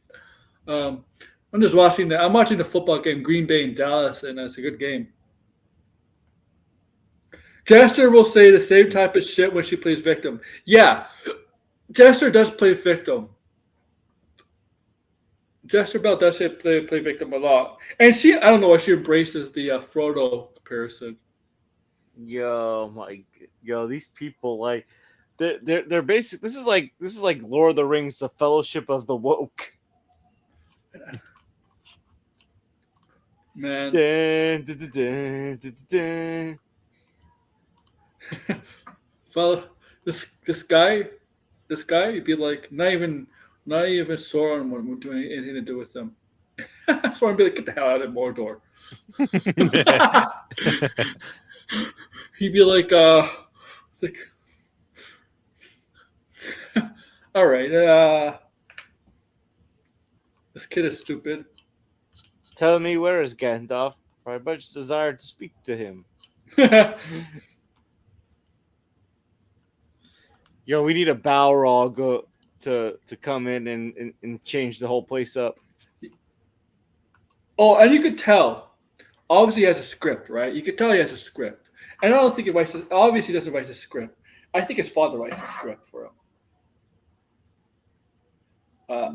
I'm watching the football game, Green Bay and Dallas, and it's a good game. Jester will say the same type of shit when she plays victim. Yeah, Jester does play victim. Jester Bell does play victim a lot, and I don't know why she embraces the Frodo comparison. These people like they're basic. This is like Lord of the Rings, the Fellowship of the Woke. Man, fellow, this guy, would be like not even Sauron would do anything to do with them. Sauron would be like, get the hell out of Mordor. He'd be like, all right, this kid is stupid. Tell me where is Gandalf, for I much desire to speak to him. Yo, we need a Balrog to come in and change the whole place up. Oh, and you could tell. Obviously, he has a script, right? You could tell he has a script. And I don't think obviously he doesn't write the script. I think his father writes the script for him.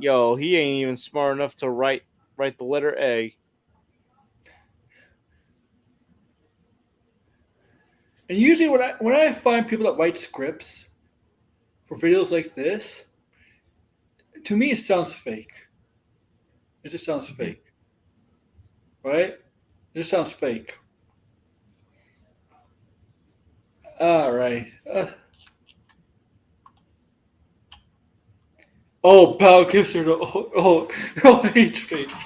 Yo, he ain't even smart enough to write the letter A. And usually when I find people that write scripts for videos like this, to me it sounds fake. It just sounds fake. Right? It just sounds fake. All right. Bell gives her the H face.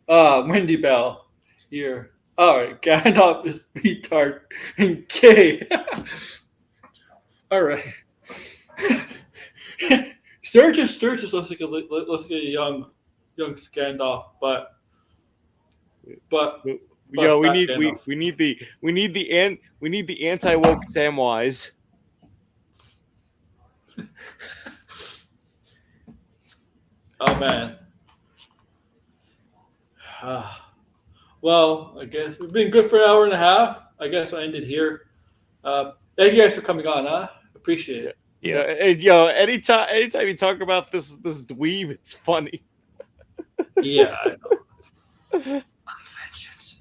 Wendy Bell here. All right, Gandalf is retard and gay. All right. Sturgis looks like a young Gandalf, but yo, we need the anti-woke Samwise. Oh man. Well, I guess we've been good for an hour and a half. I guess I'll end it here. Thank you guys for coming on. Appreciate it. Yeah. Yo, anytime you talk about this dweeb, it's funny. Yeah, I know. Vengeance.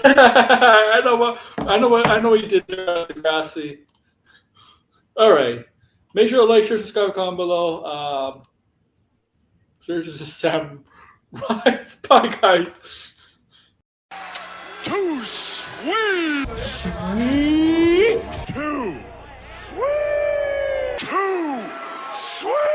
I know what you did there, Degrassi. All right. Make sure to like, share, subscribe, comment below. Search is Sam Rise. Bye, guys. Too sweet! Sweet! Too sweet! Too sweet!